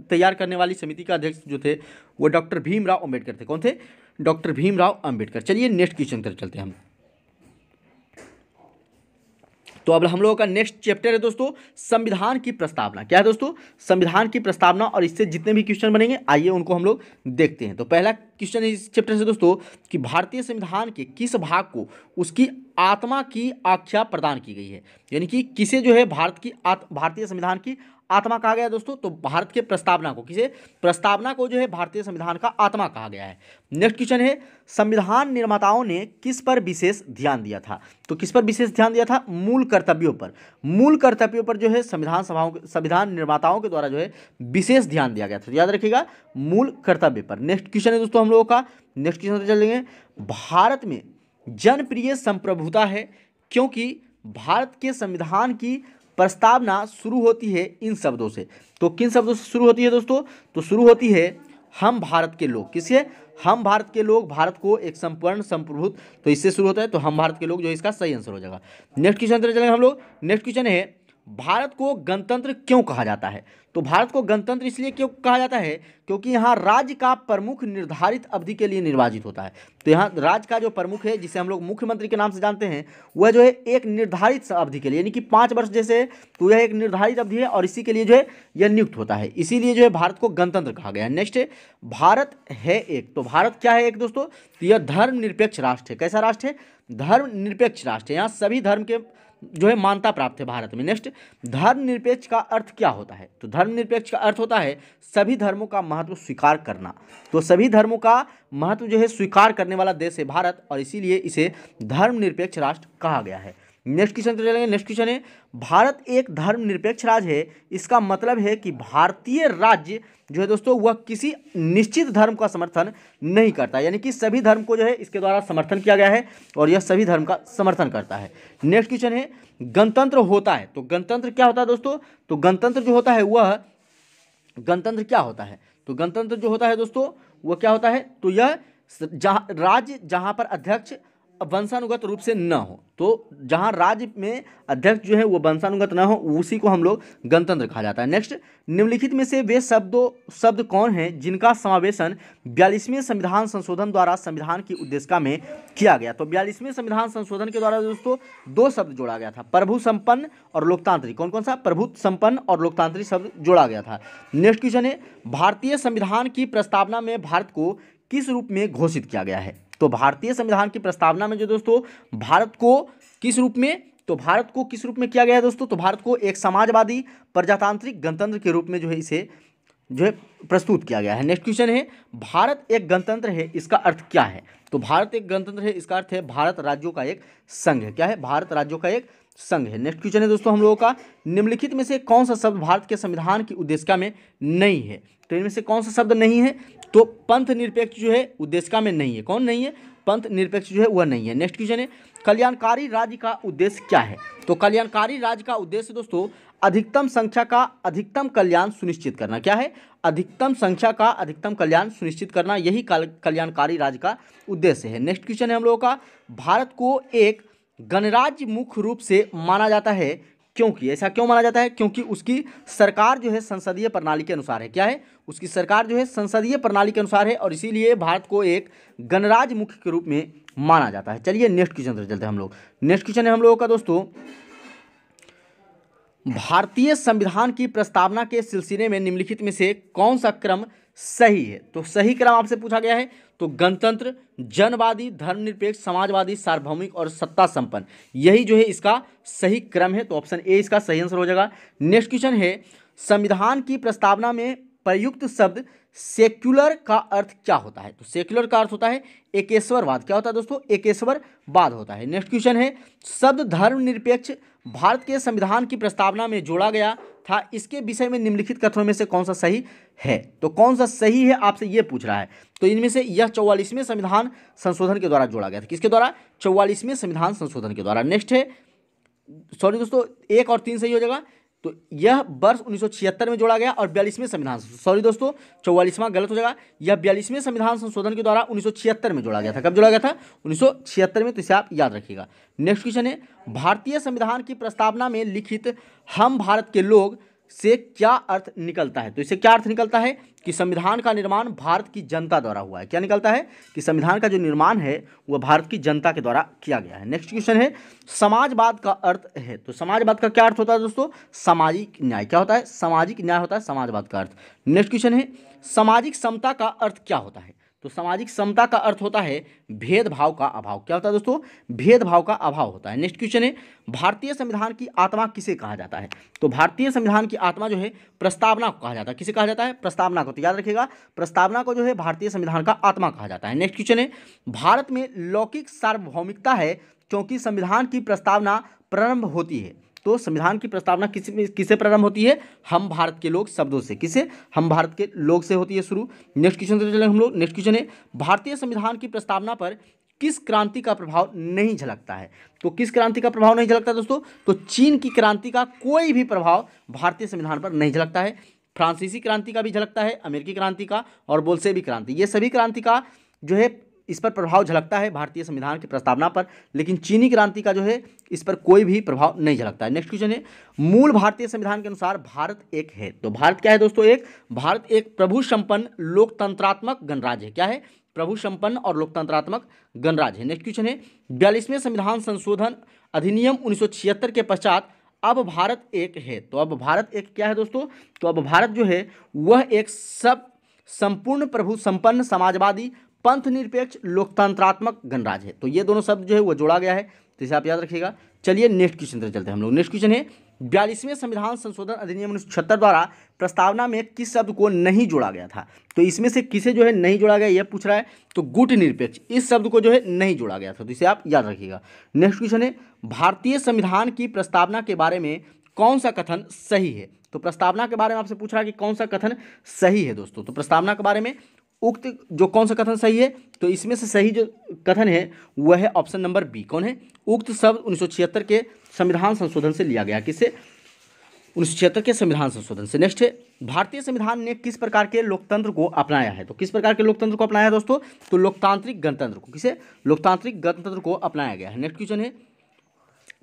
तैयार करने वाली समिति का अध्यक्ष जो थे वो डॉक्टर भीमराव अंबेडकर थे। कौन थे? डॉक्टर भीमराव अंबेडकर। चलिए नेक्स्ट क्वेश्चन पर चलते हैं हम। तो अब हम लोगों का नेक्स्ट चैप्टर है दोस्तों संविधान की प्रस्तावना। क्या है दोस्तों? संविधान की प्रस्तावना। और इससे जितने भी क्वेश्चन बनेंगे आइए उनको हम लोग देखते हैं। तो पहला क्वेश्चन है इस चैप्टर से दोस्तों कि भारतीय संविधान के किस भाग को उसकी आत्मा की आख्या प्रदान की गई है? यानी कि किसे जो है भारतीय संविधान की आत्मा कहा गया है दोस्तों? तो भारत के प्रस्तावना को, किसे? प्रस्तावना को जो है भारतीय संविधान का आत्मा कहा गया है। नेक्स्ट क्वेश्चन है, संविधान निर्माताओं ने किस पर विशेष ध्यान दिया था? तो किस पर विशेष ध्यान दिया था? मूल कर्तव्यों पर। मूल कर्तव्यों पर जो है संविधान निर्माताओं के द्वारा जो है विशेष ध्यान दिया गया था। याद रखिएगा, मूल कर्तव्य पर। नेक्स्ट क्वेश्चन है दोस्तों हम लोगों का, नेक्स्ट क्वेश्चन चलेंगे, भारत में जनप्रिय संप्रभुता है क्योंकि भारत के संविधान की प्रस्तावना शुरू होती है इन शब्दों से। तो किन शब्दों से शुरू होती है दोस्तों? तो शुरू होती है हम भारत के लोग। किससे? हम भारत के लोग, भारत को एक संपूर्ण संप्रभुत, तो इससे शुरू होता है। तो हम भारत के लोग जो इसका सही आंसर हो जाएगा। नेक्स्ट क्वेश्चन चलेंगे हम लोग। नेक्स्ट क्वेश्चन है, भारत को गणतंत्र क्यों कहा जाता है? तो भारत को गणतंत्र इसलिए क्यों कहा जाता है क्योंकि यहाँ राज्य का प्रमुख निर्धारित अवधि के लिए निर्वाचित होता है। तो यहाँ राज्य का जो प्रमुख है, जिसे हम लोग मुख्यमंत्री के नाम से जानते हैं, वह जो है एक निर्धारित अवधि के लिए, यानी कि 5 वर्ष जैसे, तो यह एक निर्धारित अवधि है और इसी के लिए जो है यह नियुक्त होता है। इसीलिए जो है भारत को गणतंत्र कहा गया है। नेक्स्ट है, भारत है एक। तो भारत क्या है एक दोस्तों? तो यह धर्मनिरपेक्ष राष्ट्र है। कैसा राष्ट्र है? धर्मनिरपेक्ष राष्ट्र है। यहाँ सभी धर्म के जो है मान्यता प्राप्त है भारत में। नेक्स्ट, धर्मनिरपेक्ष का अर्थ क्या होता है? तो धर्मनिरपेक्ष का अर्थ होता है सभी धर्मों का महत्व स्वीकार करना। तो सभी धर्मों का महत्व जो है स्वीकार करने वाला देश है भारत, और इसीलिए इसे धर्मनिरपेक्ष राष्ट्र कहा गया है। नेक्स्ट क्वेश्चन तो चलेंगे। नेक्स्ट क्वेश्चन है, भारत एक धर्मनिरपेक्ष राज्य है, इसका मतलब है कि भारतीय राज्य जो है दोस्तों वह किसी निश्चित धर्म का समर्थन नहीं करता, यानी कि सभी धर्म को जो है इसके द्वारा समर्थन किया गया है और यह सभी धर्म का समर्थन करता है। नेक्स्ट क्वेश्चन है, गणतंत्र होता है। तो गणतंत्र क्या होता है दोस्तों? तो गणतंत्र जो होता है वह, गणतंत्र क्या होता है? तो गणतंत्र जो होता है दोस्तों वह क्या होता है? तो यह राज्य जहाँ पर अध्यक्ष वंशानुगत रूप से न हो। तो जहां राज्य में अध्यक्ष जो है वो वंशानुगत न हो उसी को हम लोग गणतंत्र कहा जाता है। नेक्स्ट, निम्नलिखित में से वे शब्द कौन हैं जिनका समावेशन 42वें संविधान संशोधन द्वारा संविधान की उद्देशिका में किया गया। तो 42वें संविधान संशोधन के द्वारा दोस्तों दो शब्द जोड़ा गया था, प्रभु संपन्न और लोकतांत्रिक। कौन कौन सा? प्रभु संपन्न और लोकतांत्रिक शब्द जोड़ा गया था। नेक्स्ट क्वेश्चन है, भारतीय संविधान की प्रस्तावना में भारत को किस रूप में घोषित किया गया है? तो भारतीय संविधान की प्रस्तावना में जो दोस्तों भारत को किस रूप में, तो भारत को किस रूप में किया गया है दोस्तों? तो भारत को एक समाजवादी प्रजातांत्रिक गणतंत्र के रूप में जो है इसे जो है प्रस्तुत किया गया है। नेक्स्ट क्वेश्चन है, भारत एक गणतंत्र है, इसका अर्थ क्या है? तो भारत एक गणतंत्र है, इसका अर्थ है भारत राज्यों का एक संघ है। क्या है? भारत राज्यों का एक संघ है। नेक्स्ट क्वेश्चन है दोस्तों हम लोगों का, निम्नलिखित में से कौन सा शब्द भारत के संविधान की उद्देशिका में नहीं है? तो इनमें से कौन सा शब्द नहीं है? तो पंथ निरपेक्ष जो है उद्देशिका में नहीं है। कौन नहीं है? पंथ निरपेक्ष जो है वह नहीं है। नेक्स्ट क्वेश्चन है, कल्याणकारी राज्य का उद्देश्य क्या है? तो कल्याणकारी राज्य का उद्देश्य दोस्तों अधिकतम संख्या का अधिकतम कल्याण सुनिश्चित करना। क्या है? अधिकतम संख्या का अधिकतम कल्याण सुनिश्चित करना, यही कल्याणकारी राज्य का उद्देश्य है। नेक्स्ट क्वेश्चन है हम लोगों का, भारत को एक गणराज्य मुख्य रूप से माना जाता है क्योंकि, ऐसा क्यों माना जाता है? क्योंकि उसकी सरकार जो है संसदीय प्रणाली के अनुसार है। क्या है? उसकी सरकार जो है संसदीय प्रणाली के अनुसार है और इसीलिए भारत को एक गणराज्य मुख्य के रूप में माना जाता है। चलिए नेक्स्ट क्वेश्चन पर चलते हैं हम लोग। नेक्स्ट क्वेश्चन है हम लोगों का दोस्तों, भारतीय संविधान की प्रस्तावना के सिलसिले में निम्नलिखित में से कौन सा क्रम सही है? तो सही क्रम आपसे पूछा गया है। तो गणतंत्र, जनवादी, धर्मनिरपेक्ष, समाजवादी, सार्वभौमिक और सत्ता संपन्न, यही जो है इसका सही क्रम है। तो ऑप्शन ए इसका सही आंसर हो जाएगा। नेक्स्ट क्वेश्चन है, संविधान की प्रस्तावना में प्रयुक्त शब्द सेक्युलर का अर्थ क्या होता है? तो सेक्युलर का अर्थ होता है एकेश्वरवाद। क्या होता है दोस्तों? एकेश्वरवाद होता है। नेक्स्ट क्वेश्चन है, शब्द धर्मनिरपेक्ष भारत के संविधान की प्रस्तावना में जोड़ा गया था, इसके विषय में निम्नलिखित कथनों में से कौन सा सही है? तो कौन सा सही है आपसे ये पूछ रहा है। तो इनमें से यह 44वें संविधान संशोधन के द्वारा जोड़ा गया था। किसके द्वारा? 44वें संविधान संशोधन के द्वारा। नेक्स्ट है, सॉरी दोस्तों 1 और 3 सही हो जाएगा। तो यह वर्ष 1976 में जोड़ा गया और 42वें संविधान, सॉरी दोस्तों 44वां गलत हो जाएगा, यह 42वें संविधान संशोधन के द्वारा 1976 में जोड़ा गया था। कब जोड़ा गया था? 1976 में। तो इसे आप याद रखिएगा। नेक्स्ट क्वेश्चन है, भारतीय संविधान की प्रस्तावना में लिखित हम भारत के लोग से क्या अर्थ निकलता है? तो इससे क्या अर्थ निकलता है कि संविधान का निर्माण भारत की जनता द्वारा हुआ है। क्या निकलता है? कि संविधान का जो निर्माण है वह भारत की जनता के द्वारा किया गया है। नेक्स्ट क्वेश्चन है, समाजवाद का अर्थ है। तो समाजवाद का क्या अर्थ होता है दोस्तों? सामाजिक न्याय। क्या होता है? सामाजिक न्याय होता है समाजवाद का अर्थ। नेक्स्ट क्वेश्चन है, सामाजिक समता का अर्थ क्या होता है? तो सामाजिक समता का अर्थ होता है भेदभाव का अभाव। क्या होता है दोस्तों? भेदभाव का अभाव होता है। नेक्स्ट क्वेश्चन है, भारतीय संविधान की आत्मा किसे कहा जाता है? तो भारतीय संविधान की आत्मा जो है प्रस्तावना को कहा जाता है। किसे कहा जाता है? प्रस्तावना को। तो याद रखिएगा, प्रस्तावना को जो है भारतीय संविधान का आत्मा कहा जाता है। नेक्स्ट क्वेश्चन है, भारत में लौकिक सार्वभौमिकता है क्योंकि संविधान की प्रस्तावना प्रारंभ होती है। तो संविधान की प्रस्तावना किससे प्रारंभ होती है? हम भारत के लोग शब्दों से। किसे? हम भारत के लोग से होती है शुरू। नेक्स्ट क्वेश्चन से चलेंगे हम लोग। नेक्स्ट क्वेश्चन है, भारतीय संविधान की प्रस्तावना पर किस क्रांति का प्रभाव नहीं झलकता है? तो किस क्रांति का प्रभाव नहीं झलकता दोस्तों? तो चीन की क्रांति का कोई भी प्रभाव भारतीय संविधान पर नहीं झलकता है। फ्रांसीसी क्रांति का भी झलकता है, अमेरिकी क्रांति का और बोल्शेविक क्रांति, ये सभी क्रांति का जो है इस पर प्रभाव झलकता है भारतीय संविधान की प्रस्तावना पर, लेकिन चीनी क्रांति का जो है इस पर कोई भी प्रभाव नहीं झलकता है। नेक्स्ट क्वेश्चन है, मूल भारतीय संविधान के अनुसार भारत एक है। तो भारत क्या है दोस्तों? एक। भारत एक प्रभु संपन्न लोकतंत्रात्मक गणराज्य है। क्या है? प्रभु संपन्न और लोकतंत्रात्मक गणराज्य है। नेक्स्ट क्वेश्चन है, 42वें संविधान संशोधन अधिनियम 1976 के पश्चात अब भारत एक है। तो अब भारत एक क्या है दोस्तों? तो अब भारत जो है वह एक संपूर्ण प्रभु संपन्न समाजवादी पंथ निरपेक्ष लोकतंत्रात्मक गणराज्य है। तो ये दोनों शब्द जो है वो जोड़ा गया है, तो इसे आप याद रखिएगा। चलिए नेक्स्ट क्वेश्चन पर चलते हैं हम लोग। नेक्स्ट क्वेश्चन है, 42वें संविधान संशोधन अधिनियम 1976 द्वारा प्रस्तावना में किस शब्द को नहीं जोड़ा गया था? तो इसमें से किसे जो है नहीं जोड़ा गया यह पूछ रहा है। तो गुट निरपेक्ष, इस शब्द को जो है नहीं जोड़ा गया था, तो इसे आप याद रखिएगा। नेक्स्ट क्वेश्चन है, भारतीय संविधान की प्रस्तावना के बारे में कौन सा कथन सही है? तो प्रस्तावना के बारे में आपसे पूछ रहा है कि कौन सा कथन सही है दोस्तों। तो प्रस्तावना के बारे में उक्त जो कौन सा कथन सही है? तो इसमें से सही जो कथन है वह है ऑप्शन नंबर बी। कौन है? उक्त शब्द 1976 के संविधान संशोधन से लिया गया। किससे? 1976 के संविधान संशोधन से। नेक्स्ट है, भारतीय संविधान ने किस प्रकार के लोकतंत्र को अपनाया है? तो किस प्रकार के लोकतंत्र को अपनाया है दोस्तों? तो लोकतांत्रिक गणतंत्र को। किसे? लोकतांत्रिक गणतंत्र को अपनाया गया है। नेक्स्ट क्वेश्चन है,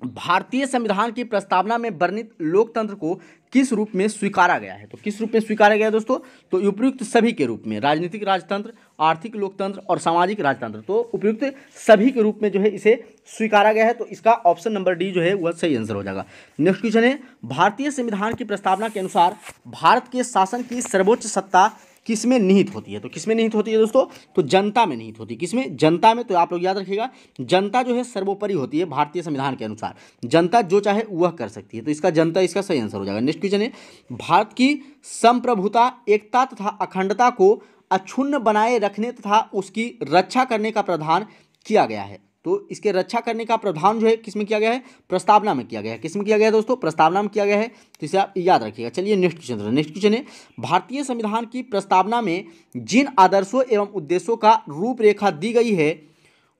भारतीय संविधान की प्रस्तावना में वर्णित लोकतंत्र को किस रूप में स्वीकारा गया है? तो किस रूप में स्वीकारा गया है दोस्तों? तो उपयुक्त सभी के रूप में, राजनीतिक राजतंत्र, आर्थिक लोकतंत्र और सामाजिक राजतंत्र। तो उपयुक्त सभी के रूप में जो है इसे स्वीकारा गया है। तो इसका ऑप्शन नंबर डी जो है वह सही आंसर हो जाएगा। नेक्स्ट क्वेश्चन है, भारतीय संविधान की प्रस्तावना के अनुसार भारत के शासन की सर्वोच्च सत्ता किसमें निहित होती है? तो किसमें निहित होती है दोस्तों? तो जनता में निहित होती है। किसमें? जनता में। तो आप लोग याद रखिएगा, जनता जो है सर्वोपरि होती है भारतीय संविधान के अनुसार। जनता जो चाहे वह कर सकती है। तो इसका जनता इसका सही आंसर हो जाएगा। नेक्स्ट क्वेश्चन है, भारत की संप्रभुता, एकता तथा अखंडता को अक्षुण्ण बनाए रखने तथा उसकी रक्षा करने का प्रावधान किया गया है। तो इसके रक्षा करने का प्रावधान जो है किसमें किया गया है? प्रस्तावना में किया गया है। किसमें किया गया है दोस्तों? प्रस्तावना में किया गया है। तो इसे आप याद रखिएगा। चलिए नेक्स्ट क्वेश्चन। नेक्स्ट क्वेश्चन है, भारतीय संविधान की प्रस्तावना में जिन आदर्शों एवं उद्देश्यों का रूपरेखा दी गई है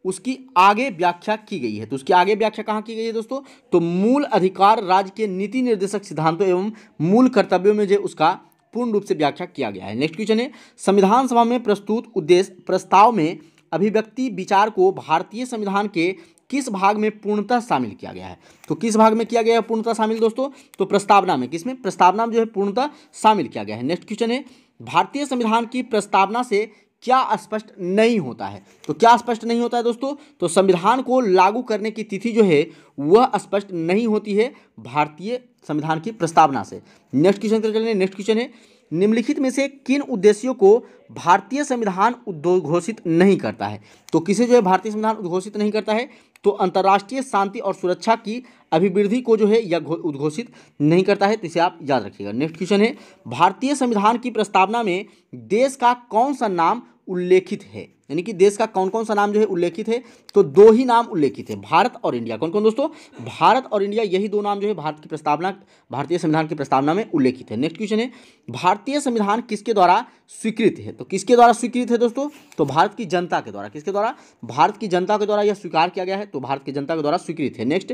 उसकी आगे व्याख्या की गई है। तो उसकी आगे व्याख्या कहाँ की गई है दोस्तों? तो मूल अधिकार, राज्य के नीति निर्देशक सिद्धांतों एवं मूल कर्तव्यों में जो उसका पूर्ण रूप से व्याख्या किया गया है। नेक्स्ट क्वेश्चन है, संविधान सभा में प्रस्तुत उद्देश्य प्रस्ताव में अभिव्यक्ति विचार को भारतीय संविधान के किस भाग में पूर्णतः शामिल किया गया है? तो किस भाग में किया गया है पूर्णतः शामिल दोस्तों? तो प्रस्तावना में। किसमें? प्रस्तावना में जो है पूर्णतः शामिल किया गया है। नेक्स्ट क्वेश्चन है, भारतीय संविधान की प्रस्तावना से क्या स्पष्ट नहीं होता है? तो क्या स्पष्ट नहीं होता है दोस्तों? तो संविधान को लागू करने की तिथि जो है वह स्पष्ट नहीं होती है भारतीय संविधान की प्रस्तावना से। नेक्स्ट क्वेश्चन पर चलिए। नेक्स्ट क्वेश्चन है, निम्नलिखित में से किन उद्देश्यों को भारतीय संविधान उद्घोषित नहीं करता है? तो किसे जो है भारतीय संविधान उद्घोषित नहीं करता है? तो अंतर्राष्ट्रीय शांति और सुरक्षा की अभिवृद्धि को जो है यह उद्घोषित नहीं करता है। तो इसे आप याद रखिएगा। नेक्स्ट क्वेश्चन है, भारतीय संविधान की प्रस्तावना में देश का कौन सा नाम उल्लेखित है? यानी कि देश का कौन कौन सा नाम जो है उल्लेखित है? तो दो ही नाम उल्लेखित है, भारत और इंडिया। कौन कौन दोस्तों? भारत और इंडिया, यही दो नाम जो है भारतीय संविधान की प्रस्तावना में उल्लेखित है। नेक्स्ट क्वेश्चन है, भारतीय संविधान किसके द्वारा स्वीकृत है? तो किसके द्वारा स्वीकृत है दोस्तों? तो भारत की जनता के द्वारा। किसके द्वारा? भारत की जनता के द्वारा यह स्वीकार किया गया है। तो भारत की जनता के द्वारा स्वीकृत है। नेक्स्ट,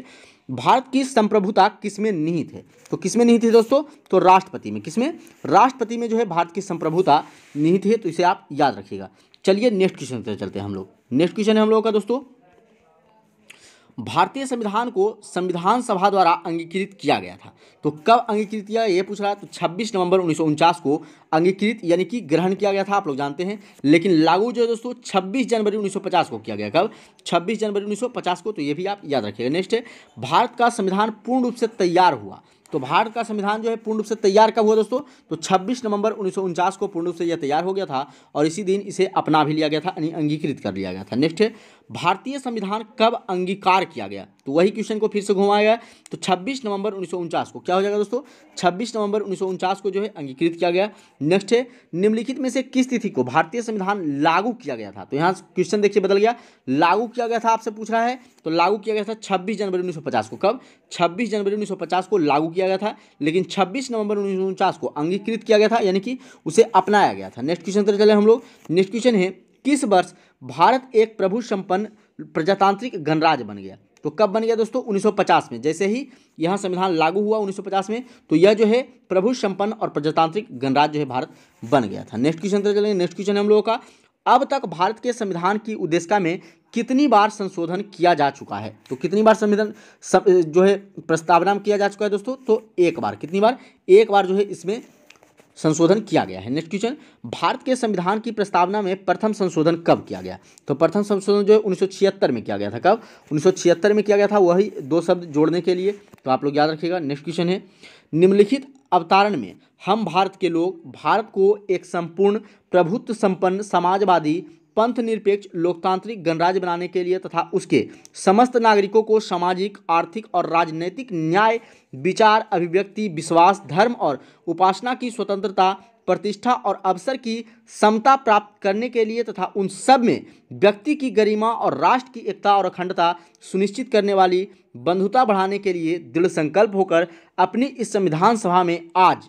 भारत की संप्रभुता किसमें निहित है? तो किसमें निहित है दोस्तों? तो राष्ट्रपति में। किसमें? राष्ट्रपति में जो है भारत की संप्रभुता निहित है। तो इसे आप याद रखिएगा। चलिए नेक्स्ट क्वेश्चन पे चलते हैं हम लोग। नेक्स्ट क्वेश्चन है हम लोगों का दोस्तों, भारतीय संविधान को संविधान सभा द्वारा अंगीकृत किया गया था। तो कब अंगीकृत किया ये पूछ रहा है? तो 26 नवंबर 1949 को अंगीकृत यानी कि ग्रहण किया गया था, आप लोग जानते हैं। लेकिन लागू जो है दोस्तों 26 जनवरी 1950 को किया गया। कब? 26 जनवरी 1950 को। तो ये भी आप याद रखिएगा। नेक्स्ट है, भारत का संविधान पूर्ण रूप से तैयार हुआ। तो भारत का संविधान जो है पूर्ण रूप से तैयार कब हुआ दोस्तों? तो 26 नवंबर 1949 को पूर्ण रूप से यह तैयार हो गया था और इसी दिन इसे अपना भी लिया गया था, यानी अंगीकृत कर लिया गया था। नेक्स्ट है, भारतीय संविधान कब अंगीकार किया गया? तो वही क्वेश्चन को फिर से घुमाया गया। तो 26 नवंबर 1949 को क्या हो जाएगा दोस्तों? 26 नवंबर 1949 को जो है अंगीकृत किया गया। नेक्स्ट है, निम्नलिखित में से किस तिथि को भारतीय संविधान लागू किया गया था? तो यहाँ क्वेश्चन देखिए बदल गया। लागू किया गया था आपसे पूछ रहा है, तो लागू किया गया था 26 जनवरी 1950 को। कब? 26 जनवरी 1950 को लागू किया गया था, लेकिन 26 नवंबर 1949 को अंगीकृत किया गया था, यानी कि उसे अपनाया गया था। नेक्स्ट क्वेश्चन पर चले हम लोग। नेक्स्ट क्वेश्चन है, किस वर्ष भारत एक प्रभु संपन्न प्रजातांत्रिक गणराज्य बन गया? तो कब बन गया दोस्तों? 1950 में। जैसे ही यहाँ संविधान लागू हुआ 1950 में, तो यह जो है प्रभु संपन्न और प्रजातांत्रिक गणराज्य जो है भारत बन गया था। नेक्स्ट क्वेश्चन पर चलेंगे। नेक्स्ट क्वेश्चन है हम लोगों का, अब तक भारत के संविधान की उद्देशिका में कितनी बार संशोधन किया जा चुका है? तो कितनी बार संविधान जो है प्रस्तावना में किया जा चुका है दोस्तों? तो एक बार। कितनी बार? एक बार जो है इसमें संशोधन किया गया है। नेक्स्ट क्वेश्चन, भारत के संविधान की प्रस्तावना में प्रथम संशोधन कब किया गया? तो प्रथम संशोधन जो है 1976 में किया गया था। कब? 1976 में किया गया था, वही दो शब्द जोड़ने के लिए। तो आप लोग याद रखिएगा। नेक्स्ट क्वेश्चन है, निम्नलिखित अवतारण में हम भारत के लोग भारत को एक संपूर्ण प्रभुत्व संपन्न समाजवादी पंथ निरपेक्ष लोकतांत्रिक गणराज्य बनाने के लिए तथा उसके समस्त नागरिकों को सामाजिक, आर्थिक और राजनीतिक न्याय, विचार, अभिव्यक्ति, विश्वास, धर्म और उपासना की स्वतंत्रता, प्रतिष्ठा और अवसर की समता प्राप्त करने के लिए तथा उन सब में व्यक्ति की गरिमा और राष्ट्र की एकता और अखंडता सुनिश्चित करने वाली बंधुता बढ़ाने के लिए दृढ़ संकल्प होकर अपनी इस संविधान सभा में आज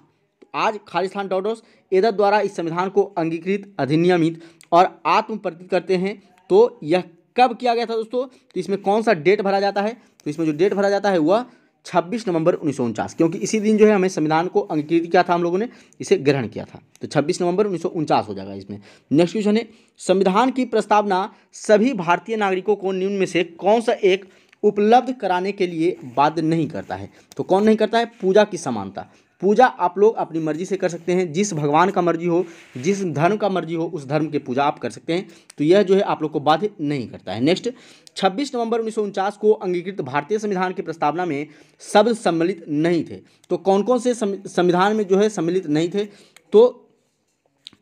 खालिस्तान डॉडोस एदत द्वारा इस संविधान को अंगीकृत, अधिनियमित और आत्मप्रतिष्ठित करते हैं। तो यह कब किया गया था दोस्तों? तो इसमें कौन सा डेट भरा जाता है? तो इसमें जो डेट भरा जाता है वह 26 नवंबर 1949, क्योंकि इसी दिन जो है हमें संविधान को अंगीकृत किया था, हम लोगों ने इसे ग्रहण किया था। तो 26 नवंबर 1949 हो जाएगा इसमें। नेक्स्ट क्वेश्चन है, संविधान की प्रस्तावना सभी भारतीय नागरिकों को निम्न में से कौन सा एक उपलब्ध कराने के लिए बाध्य नहीं करता है? तो कौन नहीं करता है? पूजा की समानता। पूजा आप लोग अपनी मर्जी से कर सकते हैं, जिस भगवान का मर्जी हो, जिस धर्म का मर्जी हो, उस धर्म की पूजा आप कर सकते हैं। तो यह जो है आप लोग को बाध्य नहीं करता है। नेक्स्ट, 26 नवंबर 1949 को अंगीकृत भारतीय संविधान की प्रस्तावना में शब्द सम्मिलित नहीं थे। तो कौन कौन से संविधान में जो है सम्मिलित नहीं थे? तो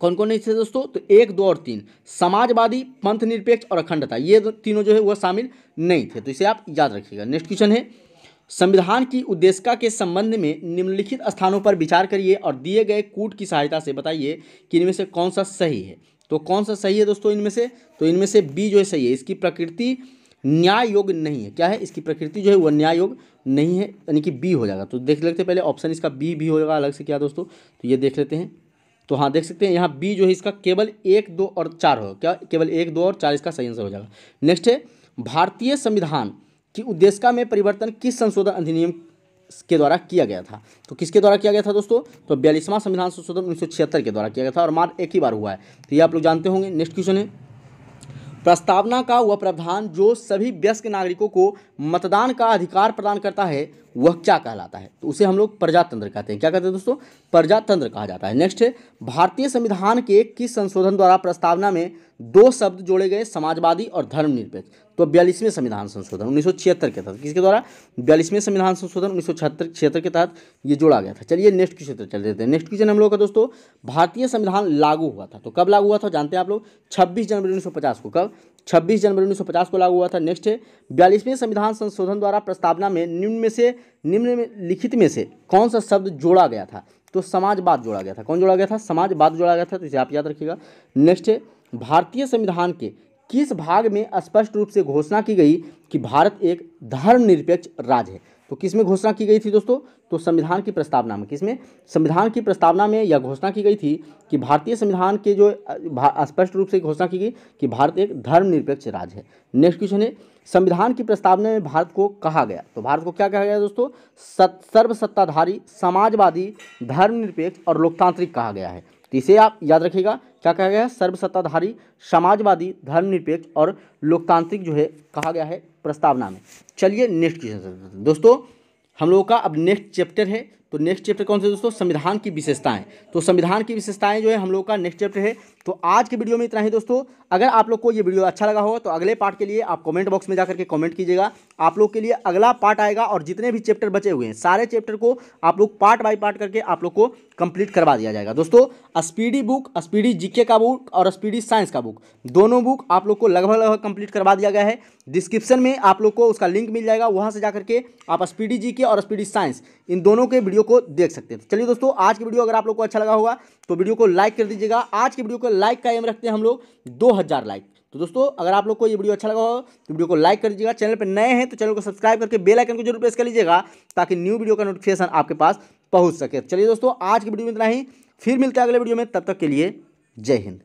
कौन कौन नहीं थे दोस्तों? तो 1, 2 और 3, समाजवादी, पंथ निरपेक्ष और अखंडता, ये तीनों जो है वह शामिल नहीं थे। तो इसे आप याद रखिएगा। नेक्स्ट क्वेश्चन है, संविधान की उद्देशिका के संबंध में निम्नलिखित स्थानों पर विचार करिए और दिए गए कूट की सहायता से बताइए कि इनमें से कौन सा सही है। तो कौन सा सही है दोस्तों इनमें से? तो इनमें से बी जो है सही है। इसकी प्रकृति न्याय योग्य नहीं है। क्या है? इसकी प्रकृति जो है वह न्याय योग्य नहीं है, यानी कि बी हो जाएगा। तो देख लेते हैं पहले ऑप्शन इसका बी भी होगा अलग से क्या दोस्तों? तो ये देख लेते हैं। तो हाँ, देख सकते हैं यहाँ बी जो है इसका केवल 1, 2 और 4 होगा। क्या? केवल 1, 2 और 4 इसका सही आंसर हो जाएगा। नेक्स्ट है, भारतीय संविधान की उद्देशिका में परिवर्तन किस संशोधन अधिनियम के द्वारा किया गया था? तो किसके द्वारा किया गया था दोस्तों? तो 42वां संविधान संशोधन 1976 के द्वारा किया गया था और मात्र एक ही बार हुआ है। तो ये आप लोग जानते होंगे। नेक्स्ट क्वेश्चन है, प्रस्तावना का वह प्रावधान जो सभी वयस्क नागरिकों को मतदान का अधिकार प्रदान करता है वह क्या कहलाता है? तो उसे हम लोग प्रजातंत्र कहते हैं। क्या कहते हैं दोस्तों? प्रजातंत्र कहा जाता है। नेक्स्ट है, भारतीय संविधान के किस संशोधन द्वारा प्रस्तावना में 2 शब्द जोड़े गए, समाजवादी और धर्मनिरपेक्ष? तो 42वें संविधान संशोधन 1976 के तहत। किसके द्वारा? 42वें संविधान संशोधन 1976 के तहत ये जोड़ा गया था। चलिए नेक्स्ट क्वेश्चन पर चल देते हैं। नेक्स्ट क्वेश्चन हम लोग का दोस्तों, भारतीय संविधान लागू हुआ था। तो कब लागू हुआ था जानते हैं आप लोग? 26 जनवरी 1950 को। कब? 26 जनवरी 1950 को लागू हुआ था। नेक्स्ट है, 42वें संविधान संशोधन द्वारा प्रस्तावना में निम्नलिखित में से कौन सा शब्द जोड़ा गया था? तो समाजवाद जोड़ा गया था। कौन जोड़ा गया था? समाजवाद जोड़ा गया था। तो इसे आप याद रखिएगा। नेक्स्ट है, भारतीय संविधान के किस भाग में स्पष्ट रूप से घोषणा की गई कि भारत एक धर्मनिरपेक्ष राज्य है? तो किस में घोषणा की गई थी दोस्तों? तो संविधान की प्रस्तावना में। किसमें? संविधान की प्रस्तावना में यह घोषणा की गई थी कि भारतीय संविधान के जो स्पष्ट रूप से घोषणा की गई कि भारत एक धर्मनिरपेक्ष राज्य है। नेक्स्ट क्वेश्चन है, संविधान की प्रस्तावना में भारत को कहा गया। तो भारत को क्या कहा गया दोस्तों? सर्वसत्ताधारी, समाजवादी, धर्मनिरपेक्ष और लोकतांत्रिक कहा गया है। तो इसे आप याद रखिएगा। क्या कहा गया है? सर्वसत्ताधारी, समाजवादी, धर्मनिरपेक्ष और लोकतांत्रिक जो है कहा गया है प्रस्तावना में। चलिए नेक्स्ट क्वेश्चन दोस्तों, हम लोगों का अब नेक्स्ट चैप्टर है। तो नेक्स्ट चैप्टर कौन से दोस्तों? संविधान की विशेषताएं। तो संविधान की विशेषताएं जो है हम लोग का नेक्स्ट चैप्टर है। तो आज के वीडियो में इतना ही दोस्तों। अगर आप लोग को ये वीडियो अच्छा लगा हो तो अगले पार्ट के लिए आप कमेंट बॉक्स में जाकर के कमेंट कीजिएगा। आप लोग के लिए अगला पार्ट आएगा और जितने भी चैप्टर बचे हुए हैं सारे चैप्टर को आप लोग पार्ट बाय पार्ट करके आप लोग को कंप्लीट करवा दिया जाएगा। दोस्तों, स्पीडी बुक, स्पीडी जीके का बुक और स्पीडी साइंस का बुक, दोनों बुक आप लोग को लगभग कंप्लीट करवा दिया गया है। डिस्क्रिप्शन में आप लोग को उसका लिंक मिल जाएगा, वहाँ से जाकर के आप स्पीडी जीके और स्पीडी साइंस इन दोनों के वीडियो को देख सकते हैं। चलिए दोस्तों, आज की वीडियो अगर आप लोग को अच्छा लगा होगा तो वीडियो को लाइक कर दीजिएगा। आज की वीडियो को लाइक का एम रखते हैं हम लोग 2000 लाइक। तो दोस्तों, अगर आप लोग को ये वीडियो अच्छा लगा हो तो वीडियो को लाइक कर दीजिएगा। चैनल पर नए हैं तो चैनल को सब्सक्राइब करके बेल आइकन को जरूर प्रेस कर लीजिएगा ताकि न्यू वीडियो का नोटिफिकेशन आपके पास पहुंच सके। चलिए दोस्तों, आज की वीडियो में इतना ही। फिर मिलते हैं अगले वीडियो में, तब तक के लिए जय हिंद।